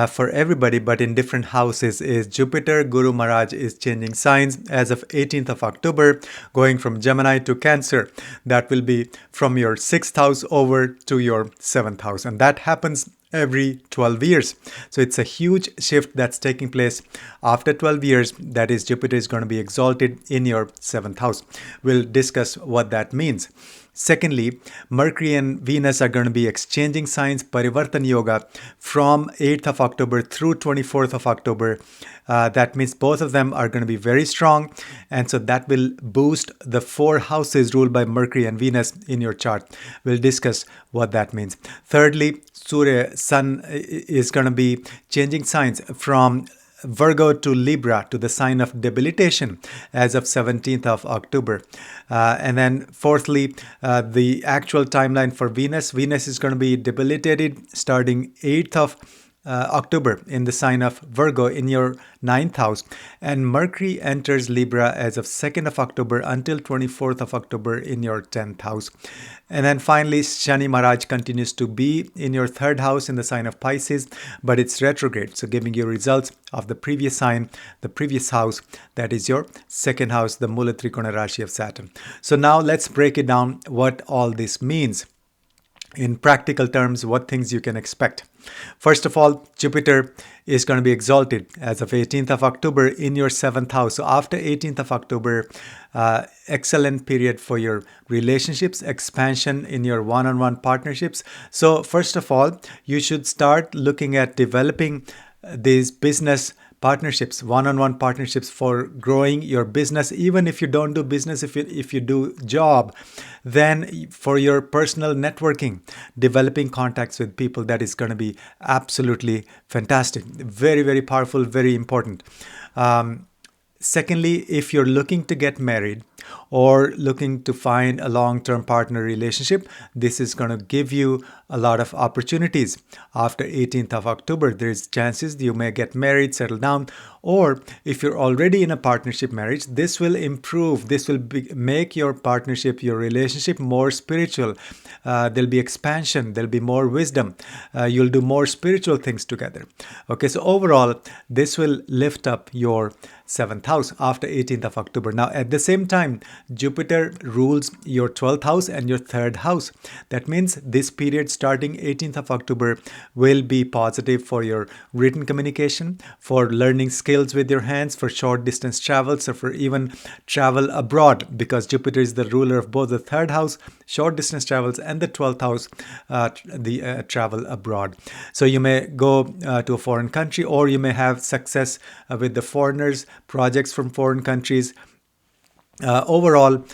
for everybody, but in different houses, is Jupiter Guru Maharaj is changing signs as of 18th of October, going from Gemini to Cancer. That will be from your 6th house over to your 7th house. And that happens every 12 years. So it's a huge shift that's taking place after 12 years. That is, Jupiter is going to be exalted in your 7th house. We'll discuss what that means. Secondly, Mercury and Venus are going to be exchanging signs, Parivartan Yoga, from 8th of October through 24th of October. That means both of them are going to be very strong. And so that will boost the 4 houses ruled by Mercury and Venus in your chart. We'll discuss what that means. Thirdly, Surya, Sun, is going to be changing signs from Virgo to Libra, to the sign of debilitation, as of 17th of October. And then fourthly, the actual timeline for Venus. Venus is going to be debilitated starting 8th of October in the sign of Virgo in your 9th house, and Mercury enters Libra as of 2nd of October until 24th of October in your 10th house. And then finally, Shani Maharaj continues to be in your 3rd house in the sign of Pisces, but it's retrograde, so giving you results of the previous sign, the previous house, that is your 2nd house, the Mula Trikona Rashi of Saturn. So now let's break it down, what all this means. In practical terms, what things you can expect. First of all, Jupiter is going to be exalted as of 18th of October in your 7th house. So after 18th of October, excellent period for your relationships, expansion in your one-on-one partnerships. So first of all, you should start looking at developing these business partnerships, one-on-one partnerships for growing your business. Even if you don't do business, if you do job, then for your personal networking, developing contacts with people, that is going to be absolutely fantastic. Very, very powerful, very important. Secondly, if you're looking to get married or looking to find a long-term partner relationship, this is going to give you a lot of opportunities. After 18th of October, there's chances you may get married, settle down, or if you're already in a partnership marriage, this will improve. This will make your partnership, your relationship more spiritual. There'll be expansion. There'll be more wisdom. You'll do more spiritual things together. Okay, so overall, this will lift up your 7th house after 18th of October. Now, at the same time, Jupiter rules your 12th house and your 3rd house. That means this period starting 18th of October will be positive for your written communication, for learning skills with your hands, for short distance travels, or for even travel abroad, because Jupiter is the ruler of both the 3rd house, short distance travels, and the 12th house, the travel abroad. So you may go to a foreign country, or you may have success with the foreigners, projects from foreign countries. Overall,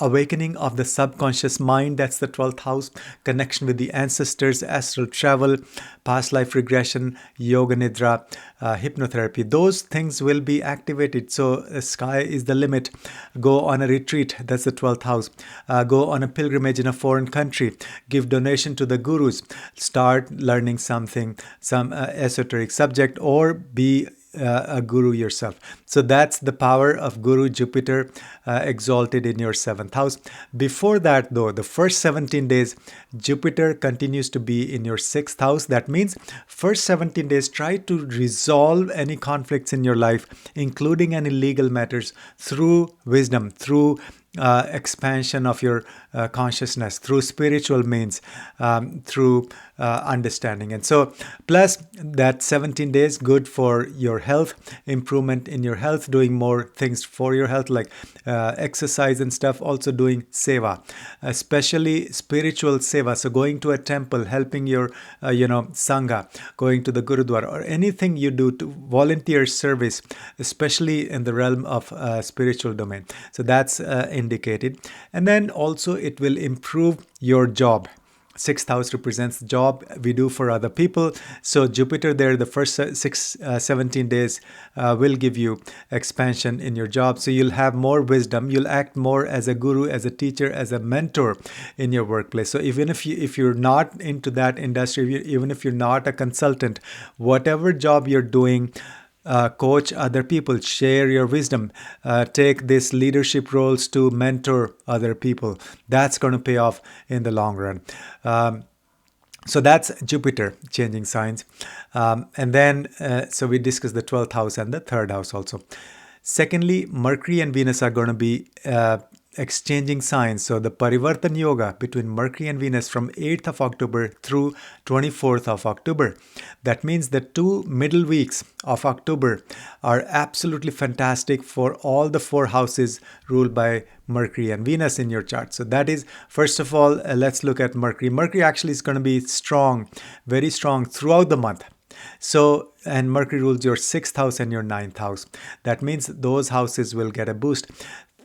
awakening of the subconscious mind, that's the 12th house, connection with the ancestors, astral travel, past life regression, yoga nidra, hypnotherapy, those things will be activated. So the sky is the limit. Go on a retreat, that's the 12th house. Go on a pilgrimage in a foreign country, give donation to the gurus, start learning something, some esoteric subject, or be a guru yourself. So that's the power of Guru Jupiter exalted in your 7th house. Before that, though, the first 17 days, Jupiter continues to be in your 6th house. That means first 17 days, try to resolve any conflicts in your life, including any legal matters, through wisdom, through expansion of your consciousness, through spiritual means, through understanding. And so plus that 17 days good for your health, improvement in your health, doing more things for your health like exercise and stuff, also doing seva, especially spiritual seva. So going to a temple, helping your sangha, going to the gurudwara, or anything you do to volunteer service, especially in the realm of spiritual domain. So that's indicated. And then also it will improve your job. Sixth house represents the job we do for other people. So Jupiter there, the first 17 days will give you expansion in your job. So you'll have more wisdom. You'll act more as a guru, as a teacher, as a mentor in your workplace. So even if you're not into that industry, even if you're not a consultant, whatever job you're doing, coach other people, share your wisdom, take these leadership roles to mentor other people. That's going to pay off in the long run. So that's Jupiter changing signs. And then, so we discussed the 12th house and the 3rd house also. Secondly, Mercury and Venus are going to be exchanging signs. So the Parivartan Yoga between Mercury and Venus from 8th of October through 24th of October. That means the 2 middle weeks of October are absolutely fantastic for all the 4 houses ruled by Mercury and Venus in your chart. So that is, first of all, let's look at Mercury. Mercury actually is going to be strong, very strong throughout the month. So, and Mercury rules your 6th house and your 9th house. That means those houses will get a boost.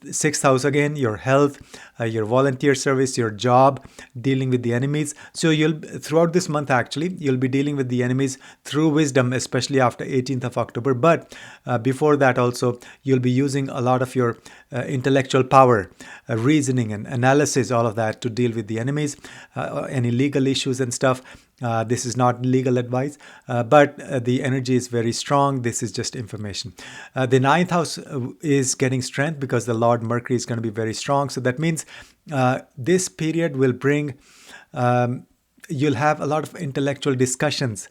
6th house again, your health, your volunteer service, your job, dealing with the enemies. So you'll, throughout this month actually, you'll be dealing with the enemies through wisdom, especially after 18th of October. But before that also, you'll be using a lot of your intellectual power, reasoning and analysis, all of that to deal with the enemies, any legal issues and stuff. This is not legal advice, but the energy is very strong. This is just information. The 9th house is getting strength because the Lord Mercury is going to be very strong. So that means this period will bring, you'll have a lot of intellectual discussions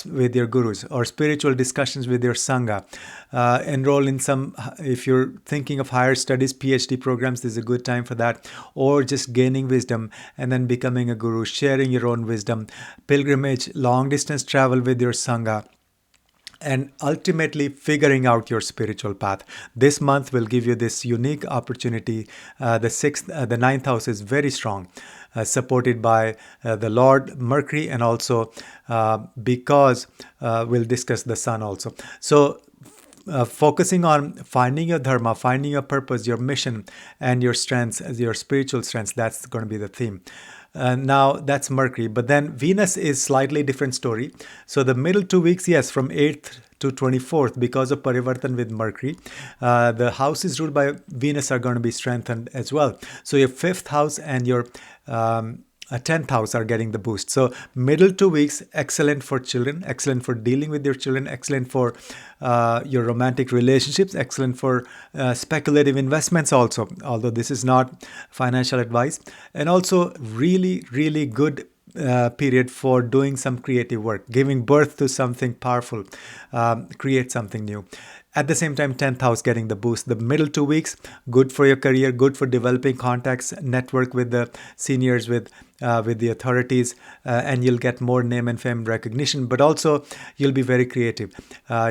with your gurus or spiritual discussions with your sangha. Enroll in some, if you're thinking of higher studies, PhD programs, this is a good time for that. Or just gaining wisdom and then becoming a guru, sharing your own wisdom, pilgrimage, long distance travel with your sangha, and ultimately figuring out your spiritual path. This month will give you this unique opportunity. The 9th house is very strong, supported by the Lord Mercury, and also because we'll discuss the Sun also. So focusing on finding your dharma, finding your purpose, your mission, and your strengths, your spiritual strengths, that's going to be the theme. Now that's Mercury, but then Venus is slightly different story. So the middle 2 weeks, yes, from 8th to 24th, because of Parivartan with Mercury, the houses ruled by Venus are going to be strengthened as well. So your 5th house and your 10th house are getting the boost. So middle 2 weeks, excellent for children, excellent for dealing with your children, excellent for your romantic relationships, excellent for speculative investments also, although this is not financial advice, and also really, really good period for doing some creative work, giving birth to something powerful, create something new. At the same time, 10th house getting the boost. The middle 2 weeks, good for your career, good for developing contacts, network with the seniors, with the authorities, and you'll get more name and fame recognition. But also, you'll be very creative.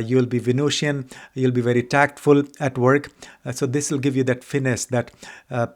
You'll be Venusian. You'll be very tactful at work. So this will give you that finesse, that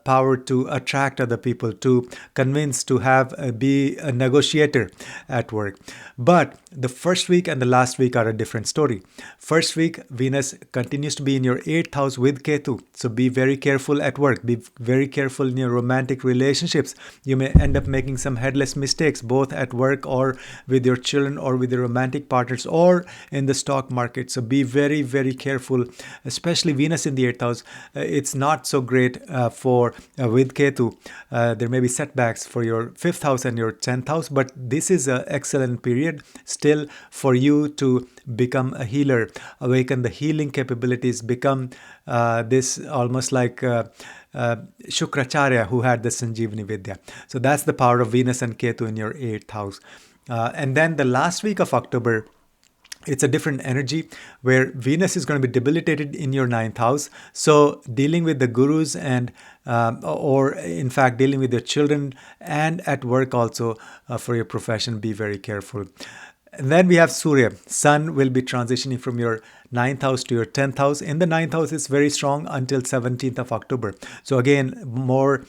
power to attract other people, to convince, to have be a negotiator at work. But the first week and the last week are a different story. First week, Venus continues to be in your 8th house with Ketu. So be very careful at work. Be very careful in your romantic relationships. You may end up making some headless mistakes, both at work or with your children or with your romantic partners or in the stock market. So be very, very careful, especially Venus in the 8th house. It's not so great for with Ketu. There may be setbacks for your 5th house and your 10th house, but this is an excellent period still for you to become a healer, awaken the healing capabilities, become this almost like Shukracharya, who had the Sanjeevani Vidya. So that's the power of Venus and Ketu in your 8th house. And then the last week of October, It's a different energy where Venus is going to be debilitated in your ninth house. So dealing with the gurus and or in fact dealing with your children and at work also for your profession, be very careful. And then we have Surya. Sun will be transitioning from your ninth house to your 10th house. In the ninth house, it's very strong until 17th of October. So again, more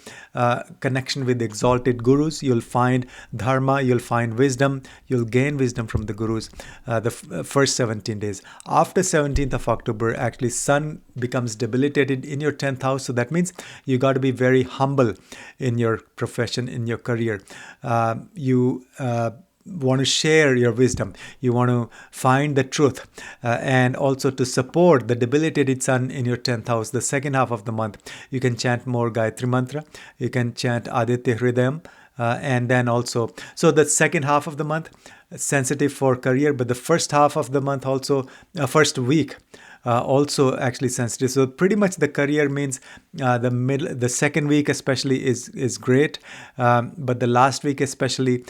connection with the exalted gurus. You'll find dharma, you'll find wisdom, you'll gain wisdom from the gurus the first 17 days. After 17th of October, actually Sun becomes debilitated in your 10th house. So that means you got to be very humble in your profession, in your career. You want to share your wisdom, you want to find the truth, and also to support the debilitated sun in your 10th house. The second half of the month, you can chant more Gayatri Mantra, you can chant Aditya Hridayam, and then also, so the second half of the month, sensitive for career, but the first half of the month also, first week, also actually sensitive. So pretty much the career means the second week especially is great, but the last week especially,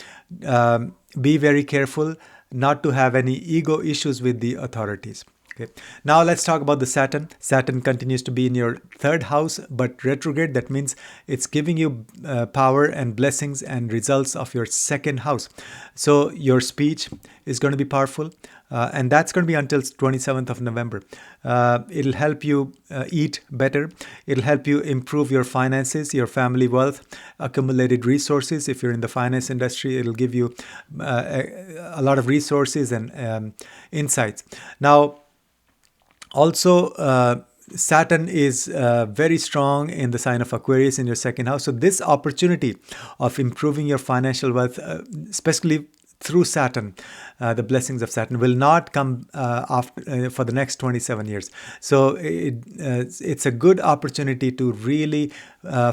be very careful not to have any ego issues with the authorities. Okay. Now let's talk about the Saturn. Saturn continues to be in your third house, but retrograde. That means it's giving you power and blessings and results of your second house. So your speech is going to be powerful, and that's going to be until 27th of November. It'll help you eat better. It'll help you improve your finances, your family wealth, accumulated resources. If you're in the finance industry, it'll give you a lot of resources and insights. Now, also, Saturn is very strong in the sign of Aquarius in your second house. So this opportunity of improving your financial wealth, especially through Saturn, the blessings of Saturn will not come after for the next 27 years. So it's a good opportunity to really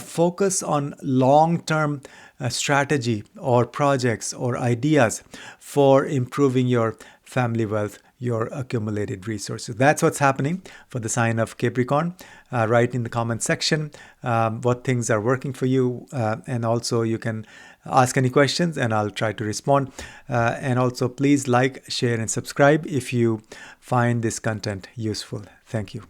focus on long-term strategy or projects or ideas for improving your family wealth, your accumulated resources. That's what's happening for the sign of Capricorn. Write in the comment section what things are working for you, and also you can ask any questions and I'll try to respond. And also please like, share and subscribe if you find this content useful. Thank you.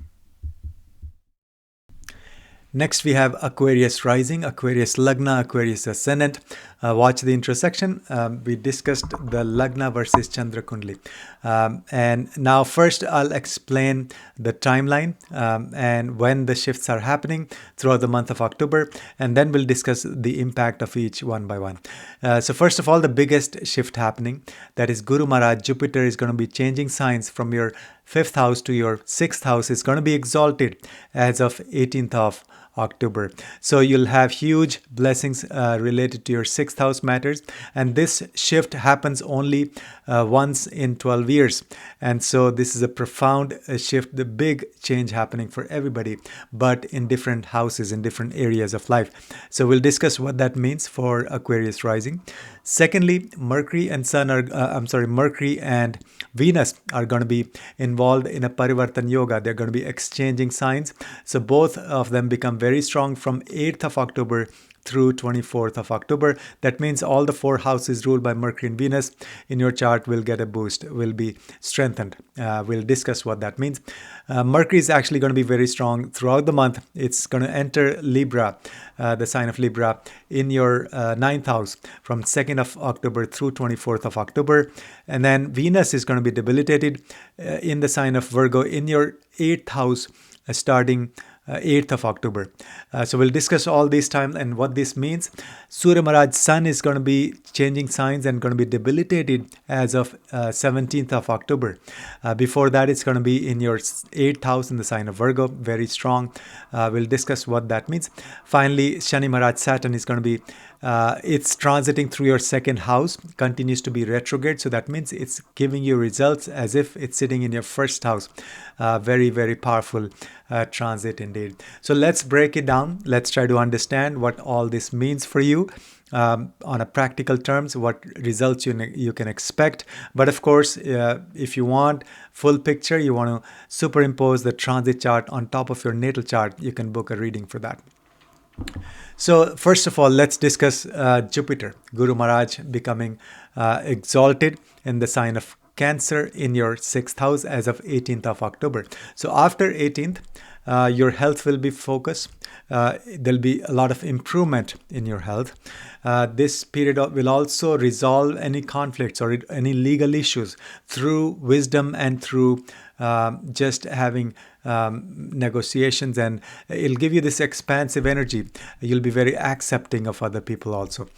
Next, we have Aquarius rising, Aquarius Lagna, Aquarius ascendant. Watch the intro section. We discussed the Lagna versus Chandra Kundli. And now first I'll explain the timeline and when the shifts are happening throughout the month of October. And then we'll discuss the impact of each one by one. So first of all, the biggest shift happening, that is Guru Maharaj, Jupiter is going to be changing signs from your 5th house to your 6th house. It's going to be exalted as of 18th of October. So you'll have huge blessings related to your 6th house matters. And this shift happens only once in 12 years. And so this is a profound shift, the big change happening for everybody, but in different houses, in different areas of life. So we'll discuss what that means for Aquarius rising. Secondly, Mercury and Venus are going to be involved in a Parivartan Yoga. They're going to be exchanging signs. So both of them become very strong from 8th of October through 24th of October. That means all the 4 houses ruled by Mercury and Venus in your chart will get a boost, will be strengthened. We'll discuss what that means. Mercury is actually going to be very strong throughout the month. It's going to enter Libra, the sign of Libra, in your 9th house from 2nd of October through 24th of October. And then Venus is going to be debilitated in the sign of Virgo in your 8th house starting 8th of October. So we'll discuss all this time and what this means. Surya Maharaj's sun is going to be changing signs and going to be debilitated as of 17th of October. Before that, it's going to be in your 8th house in the sign of Virgo, very strong. We'll discuss what that means. Finally, Shani Maharaj Saturn is going to be it's transiting through your 2nd house, continues to be retrograde. So that means it's giving you results as if it's sitting in your 1st house. Very, very powerful transit indeed. So let's break it down. Let's try to understand what all this means for you on a practical terms, what results you can expect. But of course, if you want full picture, you want to superimpose the transit chart on top of your natal chart, you can book a reading for that. So first of all, let's discuss Jupiter, Guru Maharaj becoming exalted in the sign of Cancer in your 6th house as of 18th of October. So after 18th, your health will be focused. There'll be a lot of improvement in your health. This period will also resolve any conflicts or any legal issues through wisdom and through just having negotiations, and it'll give you this expansive energy. You'll be very accepting of other people also.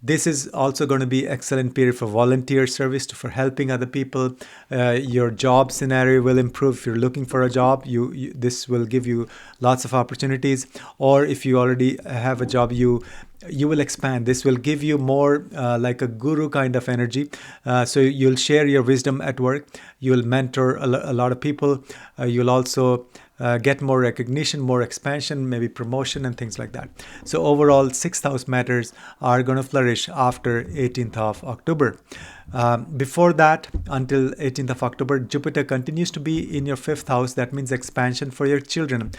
This is also going to be excellent period for volunteer service, for helping other people. Your job scenario will improve. If you're looking for a job, this will give you lots of opportunities. Or if you already have a job, you will expand. This will give you more like a guru kind of energy. So you'll share your wisdom at work. You'll mentor a lot of people. You'll also get more recognition, more expansion, maybe promotion and things like that. So overall, 6th house matters are going to flourish after 18th of October. Before that, until 18th of October, Jupiter continues to be in your 5th house. That means expansion for your children,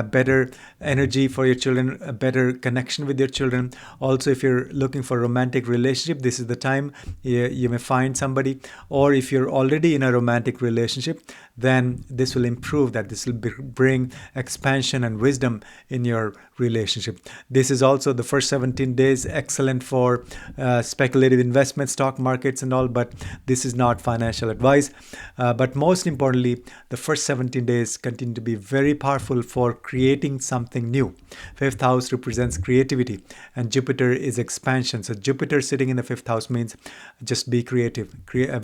better energy for your children, a better connection with your children. Also, if you're looking for a romantic relationship, this is the time you may find somebody. Or if you're already in a romantic relationship, then this will improve that. This will bring expansion and wisdom in your relationship. This is also the first 17 days excellent for speculative investment, stock markets and all, but this is not financial advice. But most importantly, the first 17 days continue to be very powerful for creating something new. 5th house represents creativity and Jupiter is expansion. So Jupiter sitting in the 5th house means just be creative,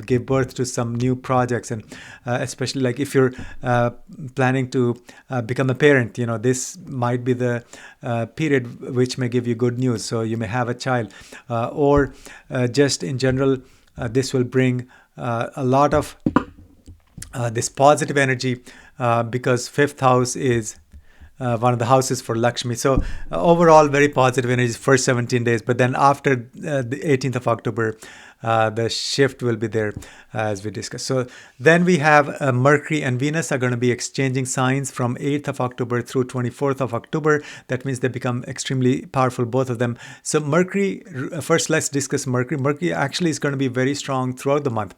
give birth to some new projects, and especially like if you're planning to become a parent, this might be the period which may give you good news. So you may have a child, or just in general, this will bring a lot of this positive energy because 5th house is one of the houses for Lakshmi. So overall, very positive energy first 17 days. But then after the 18th of October, the shift will be there as we discussed. So then we have Mercury and Venus are going to be exchanging signs from 8th of October through 24th of October. That means they become extremely powerful, both of them. So Mercury, first let's discuss Mercury. Mercury actually is going to be very strong throughout the month.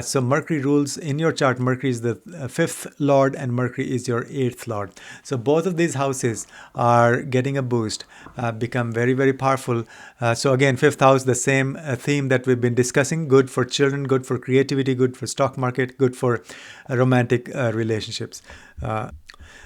So Mercury rules in your chart. Mercury is the 5th Lord and Mercury is your 8th Lord. So both of these houses are getting a boost, become very, very powerful. So again, 5th house, the same theme that we've been discussing, good for children, good for creativity, good for stock market, good for romantic relationships.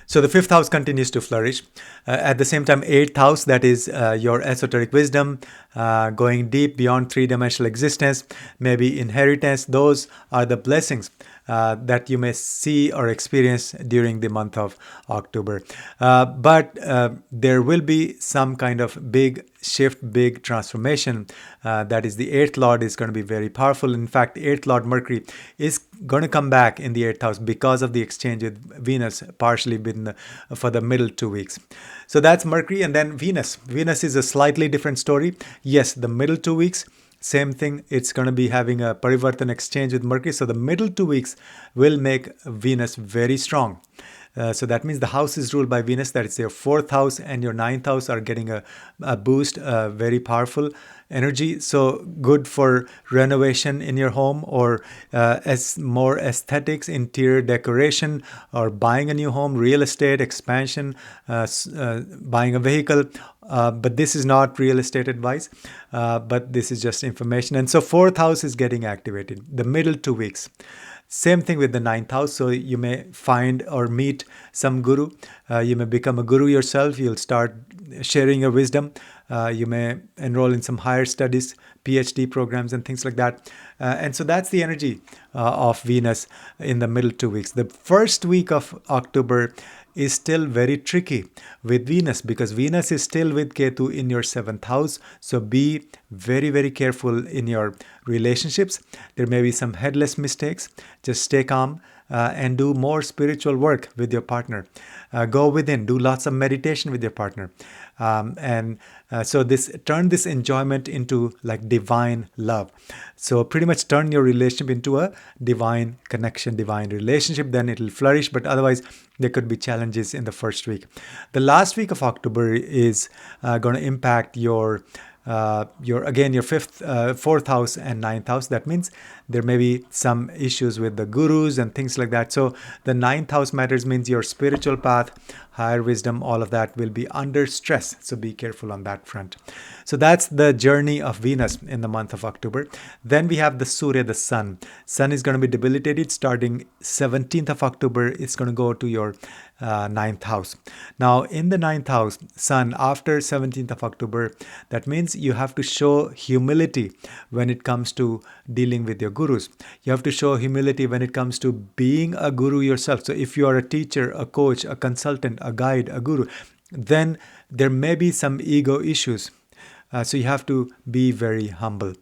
So the 5th house continues to flourish. At the same time, 8th house, that is your esoteric wisdom, going deep beyond three-dimensional existence, maybe inheritance. Those are the blessings that you may see or experience during the month of October. But there will be some kind of big shift, big transformation. That is, the 8th Lord is going to be very powerful. In fact, 8th Lord Mercury is going to come back in the 8th house because of the exchange with Venus, partially been for the middle 2 weeks. So that's Mercury. And then Venus. Venus is a slightly different story. Yes, the middle 2 weeks, same thing. It's going to be having a Parivartan exchange with Mercury. So the middle 2 weeks will make Venus very strong. So that means the house is ruled by Venus. That is your 4th house and your 9th house are getting a boost, very powerful energy. So good for renovation in your home, or as more aesthetics, interior decoration, or buying a new home, real estate, expansion, buying a vehicle. But this is not real estate advice, but this is just information. And so 4th house is getting activated the middle 2 weeks. Same thing with the 9th house. So you may find or meet some guru. You may become a guru yourself. You'll start sharing your wisdom. You may enroll in some higher studies, PhD programs and things like that. And so that's the energy of Venus in the middle 2 weeks. The first week of October is still very tricky with Venus because Venus is still with Ketu in your 7th house. So be very, very careful in your relationships. There may be some headless mistakes. Just stay calm and do more spiritual work with your partner. Go within, do lots of meditation with your partner. So turn this enjoyment into like divine love. So pretty much turn your relationship into a divine connection, divine relationship, then it'll flourish. But otherwise, there could be challenges in the first week. The last week of October is going to impact your your fourth house and ninth house. That means there may be some issues with the gurus and things like that. So the ninth house matters, means your spiritual path, higher wisdom, all of that will be under stress. So be careful on that front. So that's the journey of Venus in the month of October. Then we have the Surya, the sun. Sun is going to be debilitated starting 17th of October. It's going to go to your ninth house. Now in the ninth house, sun after 17th of October, that means you have to show humility when it comes to dealing with your gurus. You have to show humility when it comes to being a guru yourself. So if you are a teacher, a coach, a consultant, a guide, a guru, then there may be some ego issues. So you have to be very humble.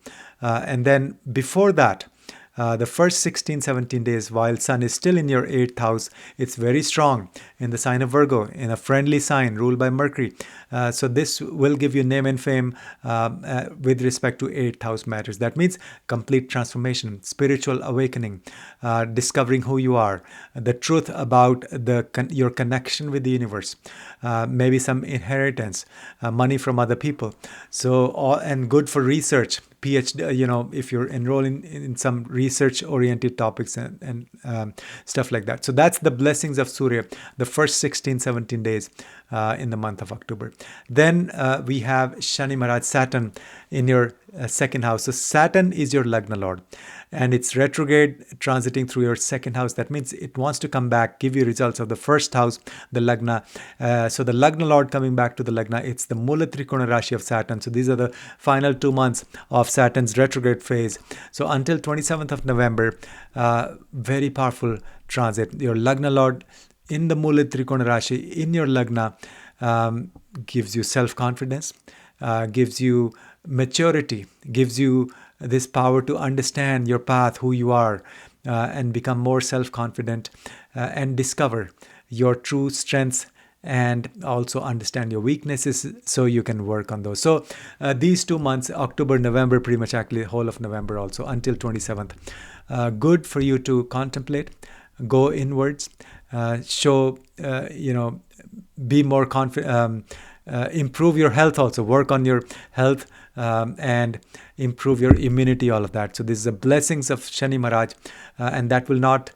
And then before that, the first 16, 17 days, while sun is still in your 8th house, it's very strong in the sign of Virgo, in a friendly sign ruled by Mercury. So this will give you name and fame with respect to 8th house matters. That means complete transformation, spiritual awakening, discovering who you are, the truth about your connection with the universe, maybe some inheritance, money from other people. So, and good for research. PhD, if you're enrolling in some research-oriented topics and stuff like that. So that's the blessings of Surya, the first 16, 17 days in the month of October. Then we have Shani Maharaj, Saturn, in your second house. So Saturn is your Lagna Lord, and it's retrograde transiting through your second house. That means it wants to come back, give you results of the first house, the Lagna. So the Lagna Lord coming back to the Lagna, it's the Mula Trikona Rashi of Saturn. So these are the final 2 months of Saturn's retrograde phase. So until 27th of November, very powerful transit. Your Lagna Lord in the Mula Trikona Rashi, in your Lagna, gives you self-confidence, gives you maturity, gives you this power to understand your path, who you are, and become more self-confident and discover your true strengths and also understand your weaknesses so you can work on those. So these 2 months, October, November, pretty much actually whole of November also until 27th, good for you to contemplate, go inwards, show, be more confident, improve your health also, work on your health and improve your immunity, all of that. So this is the blessings of Shani Maharaj, and that will not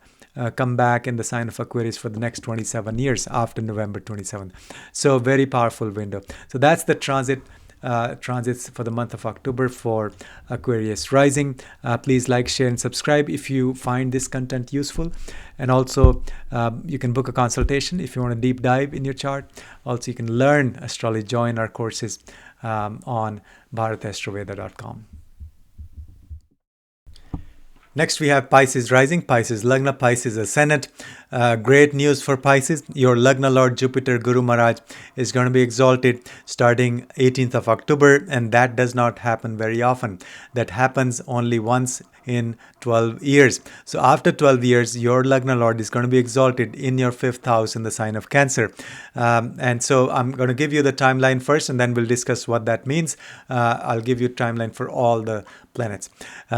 come back in the sign of Aquarius for the next 27 years after November 27th. So very powerful window. So that's the transits for the month of October for Aquarius rising. Please like, share, and subscribe if you find this content useful. And also, you can book a consultation if you want a deep dive in your chart. Also, you can learn astrology, join our courses on bharatastroveda.com. Next, we have Pisces rising, Pisces Lagna, Pisces ascendant. Great news for Pisces. Your Lagna Lord Jupiter, Guru Maharaj, is going to be exalted starting 18th of October, and that does not happen very often. That happens only once in 12 years. So after 12 years, your Lagna Lord is going to be exalted in your 5th house in the sign of Cancer. And so I'm going to give you the timeline first, and then we'll discuss what that means. I'll give you a timeline for all the planets.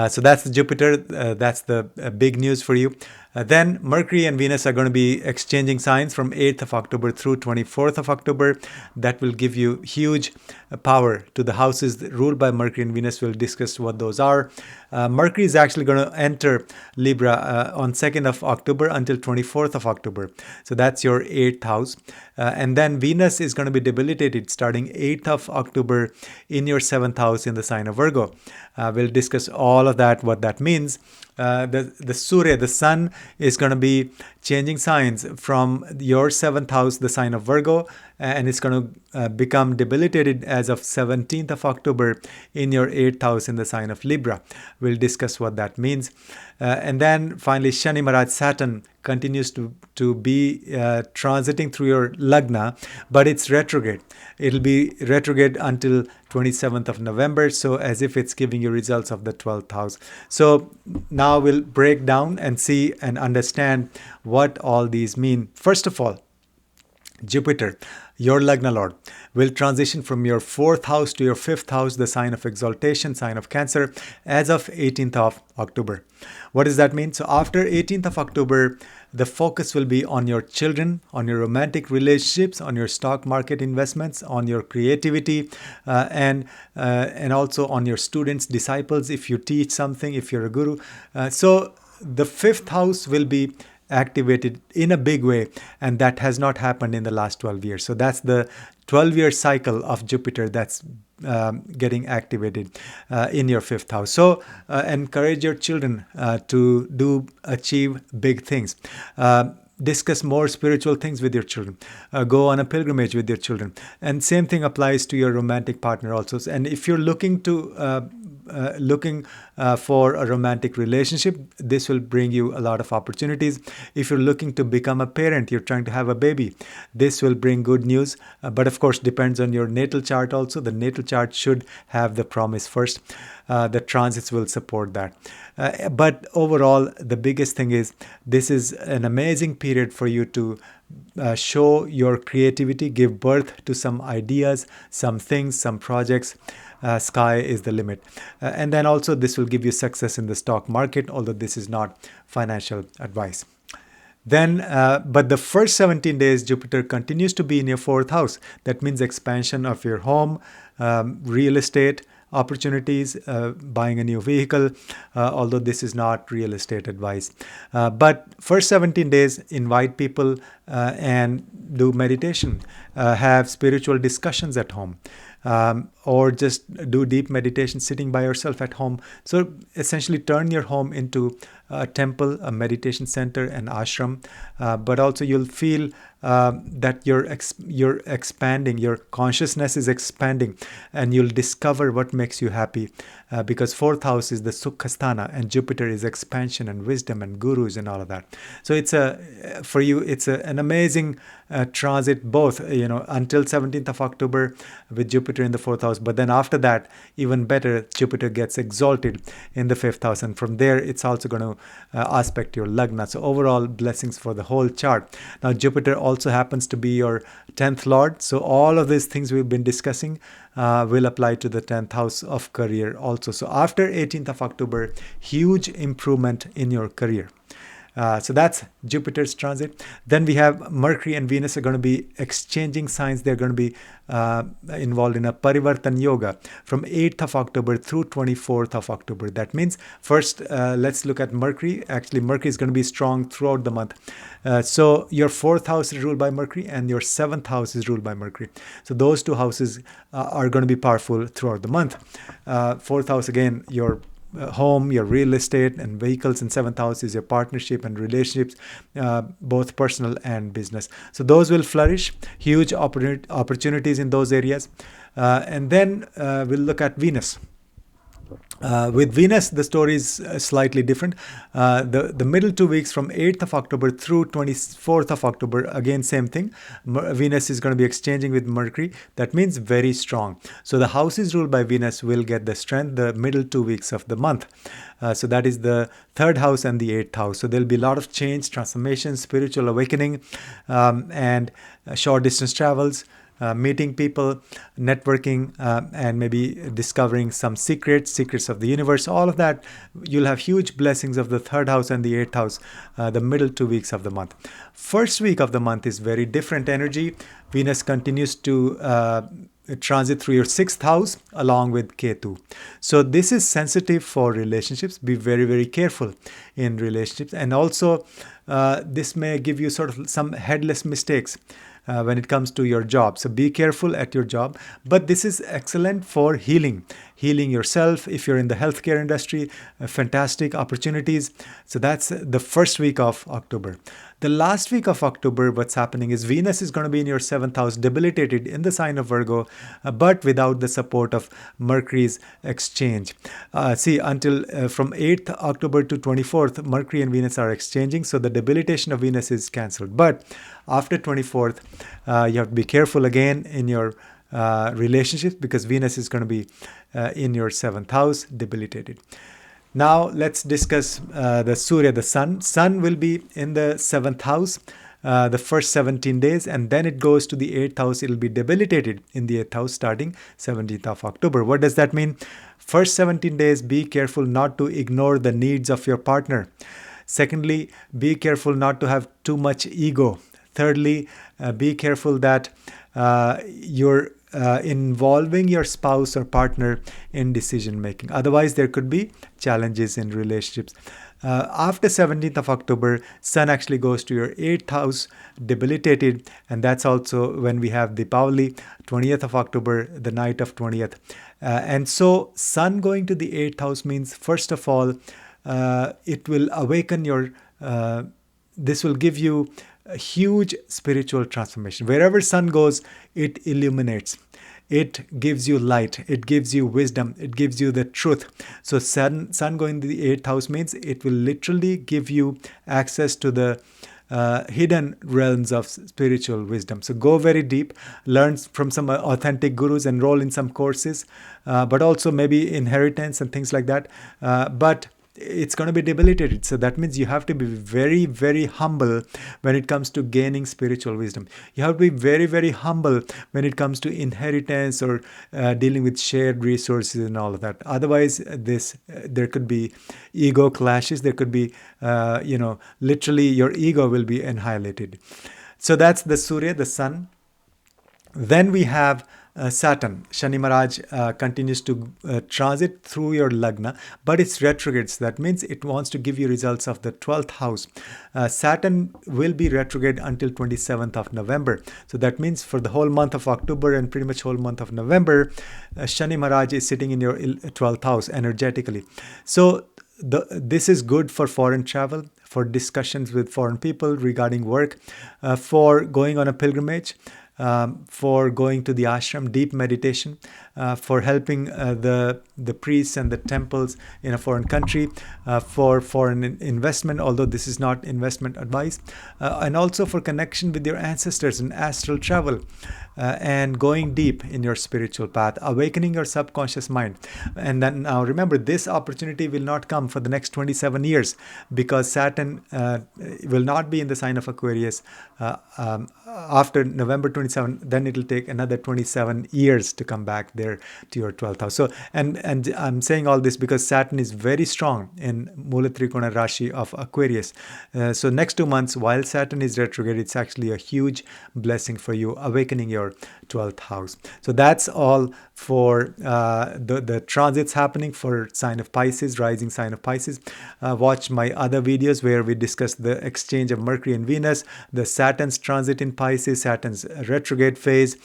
So that's the Jupiter. That's the big news for you. Then Mercury and Venus are going to be exchanging signs from 8th of October through 24th of October. That will give you huge power to the houses ruled by Mercury and Venus. We'll discuss what those are. Mercury is actually going to enter Libra on 2nd of October until 24th of October. So that's your 8th house. And then Venus is going to be debilitated starting 8th of October in your 7th house in the sign of Virgo. We'll discuss all of that, what that means. The Surya, the sun, is going to be changing signs from your 7th house, the sign of Virgo, and it's going to become debilitated as of 17th of October in your 8th house in the sign of Libra. We'll discuss what that means. And then finally, Shani Maharaj, Saturn, continues to be transiting through your Lagna, but it's retrograde. It'll be retrograde until 27th of November, so as if it's giving you results of the 12th house. So now we'll break down and see and understand what all these mean. First of all, Jupiter, your Lagna Lord, will transition from your 4th house to your 5th house, the sign of exaltation, sign of Cancer, as of 18th of October. What does that mean? So after 18th of October, the focus will be on your children, on your romantic relationships, on your stock market investments, on your creativity, and also on your students, disciples, if you teach something, if you're a guru. So the 5th house will be activated in a big way, and that has not happened in the last 12 years. So that's the 12-year cycle of Jupiter that's getting activated in your 5th house. So encourage your children to achieve big things. Discuss more spiritual things with your children. Go on a pilgrimage with your children. And same thing applies to your romantic partner also. And if you're looking for a romantic relationship, this will bring you a lot of opportunities. If you're looking to become a parent, you're trying to have a baby, this will bring good news. But of course, depends on your natal chart also. The natal chart should have the promise first. The transits will support that. But overall, the biggest thing is this is an amazing period for you to show your creativity, give birth to some ideas, some things, some projects. Sky is the limit. And then also this will give you success in the stock market, although this is not financial advice. Then, but the first 17 days, Jupiter continues to be in your 4th house. That means expansion of your home, real estate opportunities, buying a new vehicle, although this is not real estate advice. But first 17 days, invite people and do meditation, have spiritual discussions at home. Or just do deep meditation sitting by yourself at home. So essentially turn your home into a temple, a meditation center, an ashram, but also you'll feel that you're expanding, your consciousness is expanding, and you'll discover what makes you happy, because 4th house is the Sukhasthana, and Jupiter is expansion and wisdom and gurus and all of that. So it's an amazing transit, both until 17th of October with Jupiter in the 4th house, but then after that, even better, Jupiter gets exalted in the 5th house, and from there it's also going to aspect your Lagna. So overall, blessings for the whole chart. Now Jupiter also happens to be your 10th lord, so all of these things we've been discussing will apply to the 10th house of career also. So after 18th of October, huge improvement in your career. So that's Jupiter's transit. Then we have Mercury and Venus are going to be exchanging signs. They're going to be involved in a Parivartan Yoga from 8th of October through 24th of October. That means first, let's look at Mercury. Actually, Mercury is going to be strong throughout the month. So your 4th house is ruled by Mercury and your 7th house is ruled by Mercury. So those two houses are going to be powerful throughout the month. 4th house, again, your home, your real estate and vehicles, and 7th house is your partnership and relationships, both personal and business. So those will flourish, huge opportunities in those areas. And then we'll look at Venus. With Venus, the story is slightly different. The middle 2 weeks from 8th of October through 24th of October, again, same thing. Venus is going to be exchanging with Mercury. That means very strong. So the houses ruled by Venus will get the strength the middle 2 weeks of the month. So that is the 3rd house and the 8th house. So there'll be a lot of change, transformation, spiritual awakening, and short distance travels. Meeting people, networking, and maybe discovering some secrets of the universe, all of that. You'll have huge blessings of the 3rd house and the 8th house, the middle 2 weeks of the month. First week of the month is very different energy. Venus continues to transit through your 6th house along with Ketu. So this is sensitive for relationships. Be very, very careful in relationships. And also, this may give you sort of some headless mistakes when it comes to your job. So be careful at your job. But this is excellent for healing yourself. If you're in the healthcare industry, fantastic opportunities. So that's the first week of October. The last week of October, what's happening is Venus is going to be in your 7th house, debilitated in the sign of Virgo, but without the support of Mercury's exchange. Until from 8th October to 24th, Mercury and Venus are exchanging, so the debilitation of Venus is cancelled. But after 24th, you have to be careful again in your relationships, because Venus is going to be in your 7th house, debilitated. Now let's discuss the Surya, the sun. Sun will be in the 7th house. the first 17 days, and then it goes to the 8th house. It'll be debilitated in the 8th house starting 17th of October. What does that mean? First 17 days, be careful not to ignore the needs of your partner. Secondly, be careful not to have too much ego. Thirdly, be careful that you're involving your spouse or partner in decision making. Otherwise, there could be challenges in relationships. After 17th of October, Sun actually goes to your 8th house, debilitated, and that's also when we have Deepavali, 20th of October, the night of 20th. And so Sun going to the 8th house means, first of all, it will awaken your, this will give you a huge spiritual transformation. Wherever Sun goes, it illuminates. It gives you light. It gives you wisdom. It gives you the truth. So Sun going to the 8th house means it will literally give you access to the hidden realms of spiritual wisdom. So go very deep, learn from some authentic gurus, enroll in some courses, but also maybe inheritance and things like that. But it's going to be debilitated. So that means you have to be very, very humble when it comes to gaining spiritual wisdom. You have to be very, very humble when it comes to inheritance or dealing with shared resources and all of that. Otherwise, there could be ego clashes. There could be, literally your ego will be annihilated. So that's the Surya, the sun. Then we have Saturn. Shani Maharaj continues to transit through your Lagna, but it's retrograde. So that means it wants to give you results of the 12th house. Saturn will be retrograde until 27th of November. So that means for the whole month of October and pretty much whole month of November, Shani Maharaj is sitting in your 12th house energetically. So this is good for foreign travel, for discussions with foreign people regarding work, for going on a pilgrimage, for going to the ashram, deep meditation, for helping the priests and the temples in a foreign country, for foreign investment, although this is not investment advice, and also for connection with your ancestors and astral travel, and going deep in your spiritual path, awakening your subconscious mind. And then now remember, this opportunity will not come for the next 27 years because Saturn will not be in the sign of Aquarius after November 27. Then it will take another 27 years to come back there to your 12th house. So, and I'm saying all this because Saturn is very strong in Mula Trikona Rashi of Aquarius. So next 2 months, while Saturn is retrograde, it's actually a huge blessing for you, awakening your 12th house. So that's all for the transits happening for sign of Pisces, rising sign of Pisces. Watch my other videos where we discuss the exchange of Mercury and Venus, the Saturn's transit in Pisces, Saturn's retrograde phase,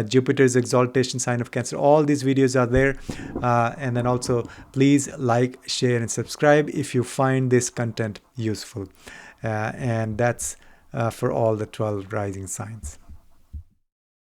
Jupiter's exaltation, sign of Cancer. All these videos are there. And then also please like, share and subscribe if you find this content useful. And that's for all the 12 rising signs.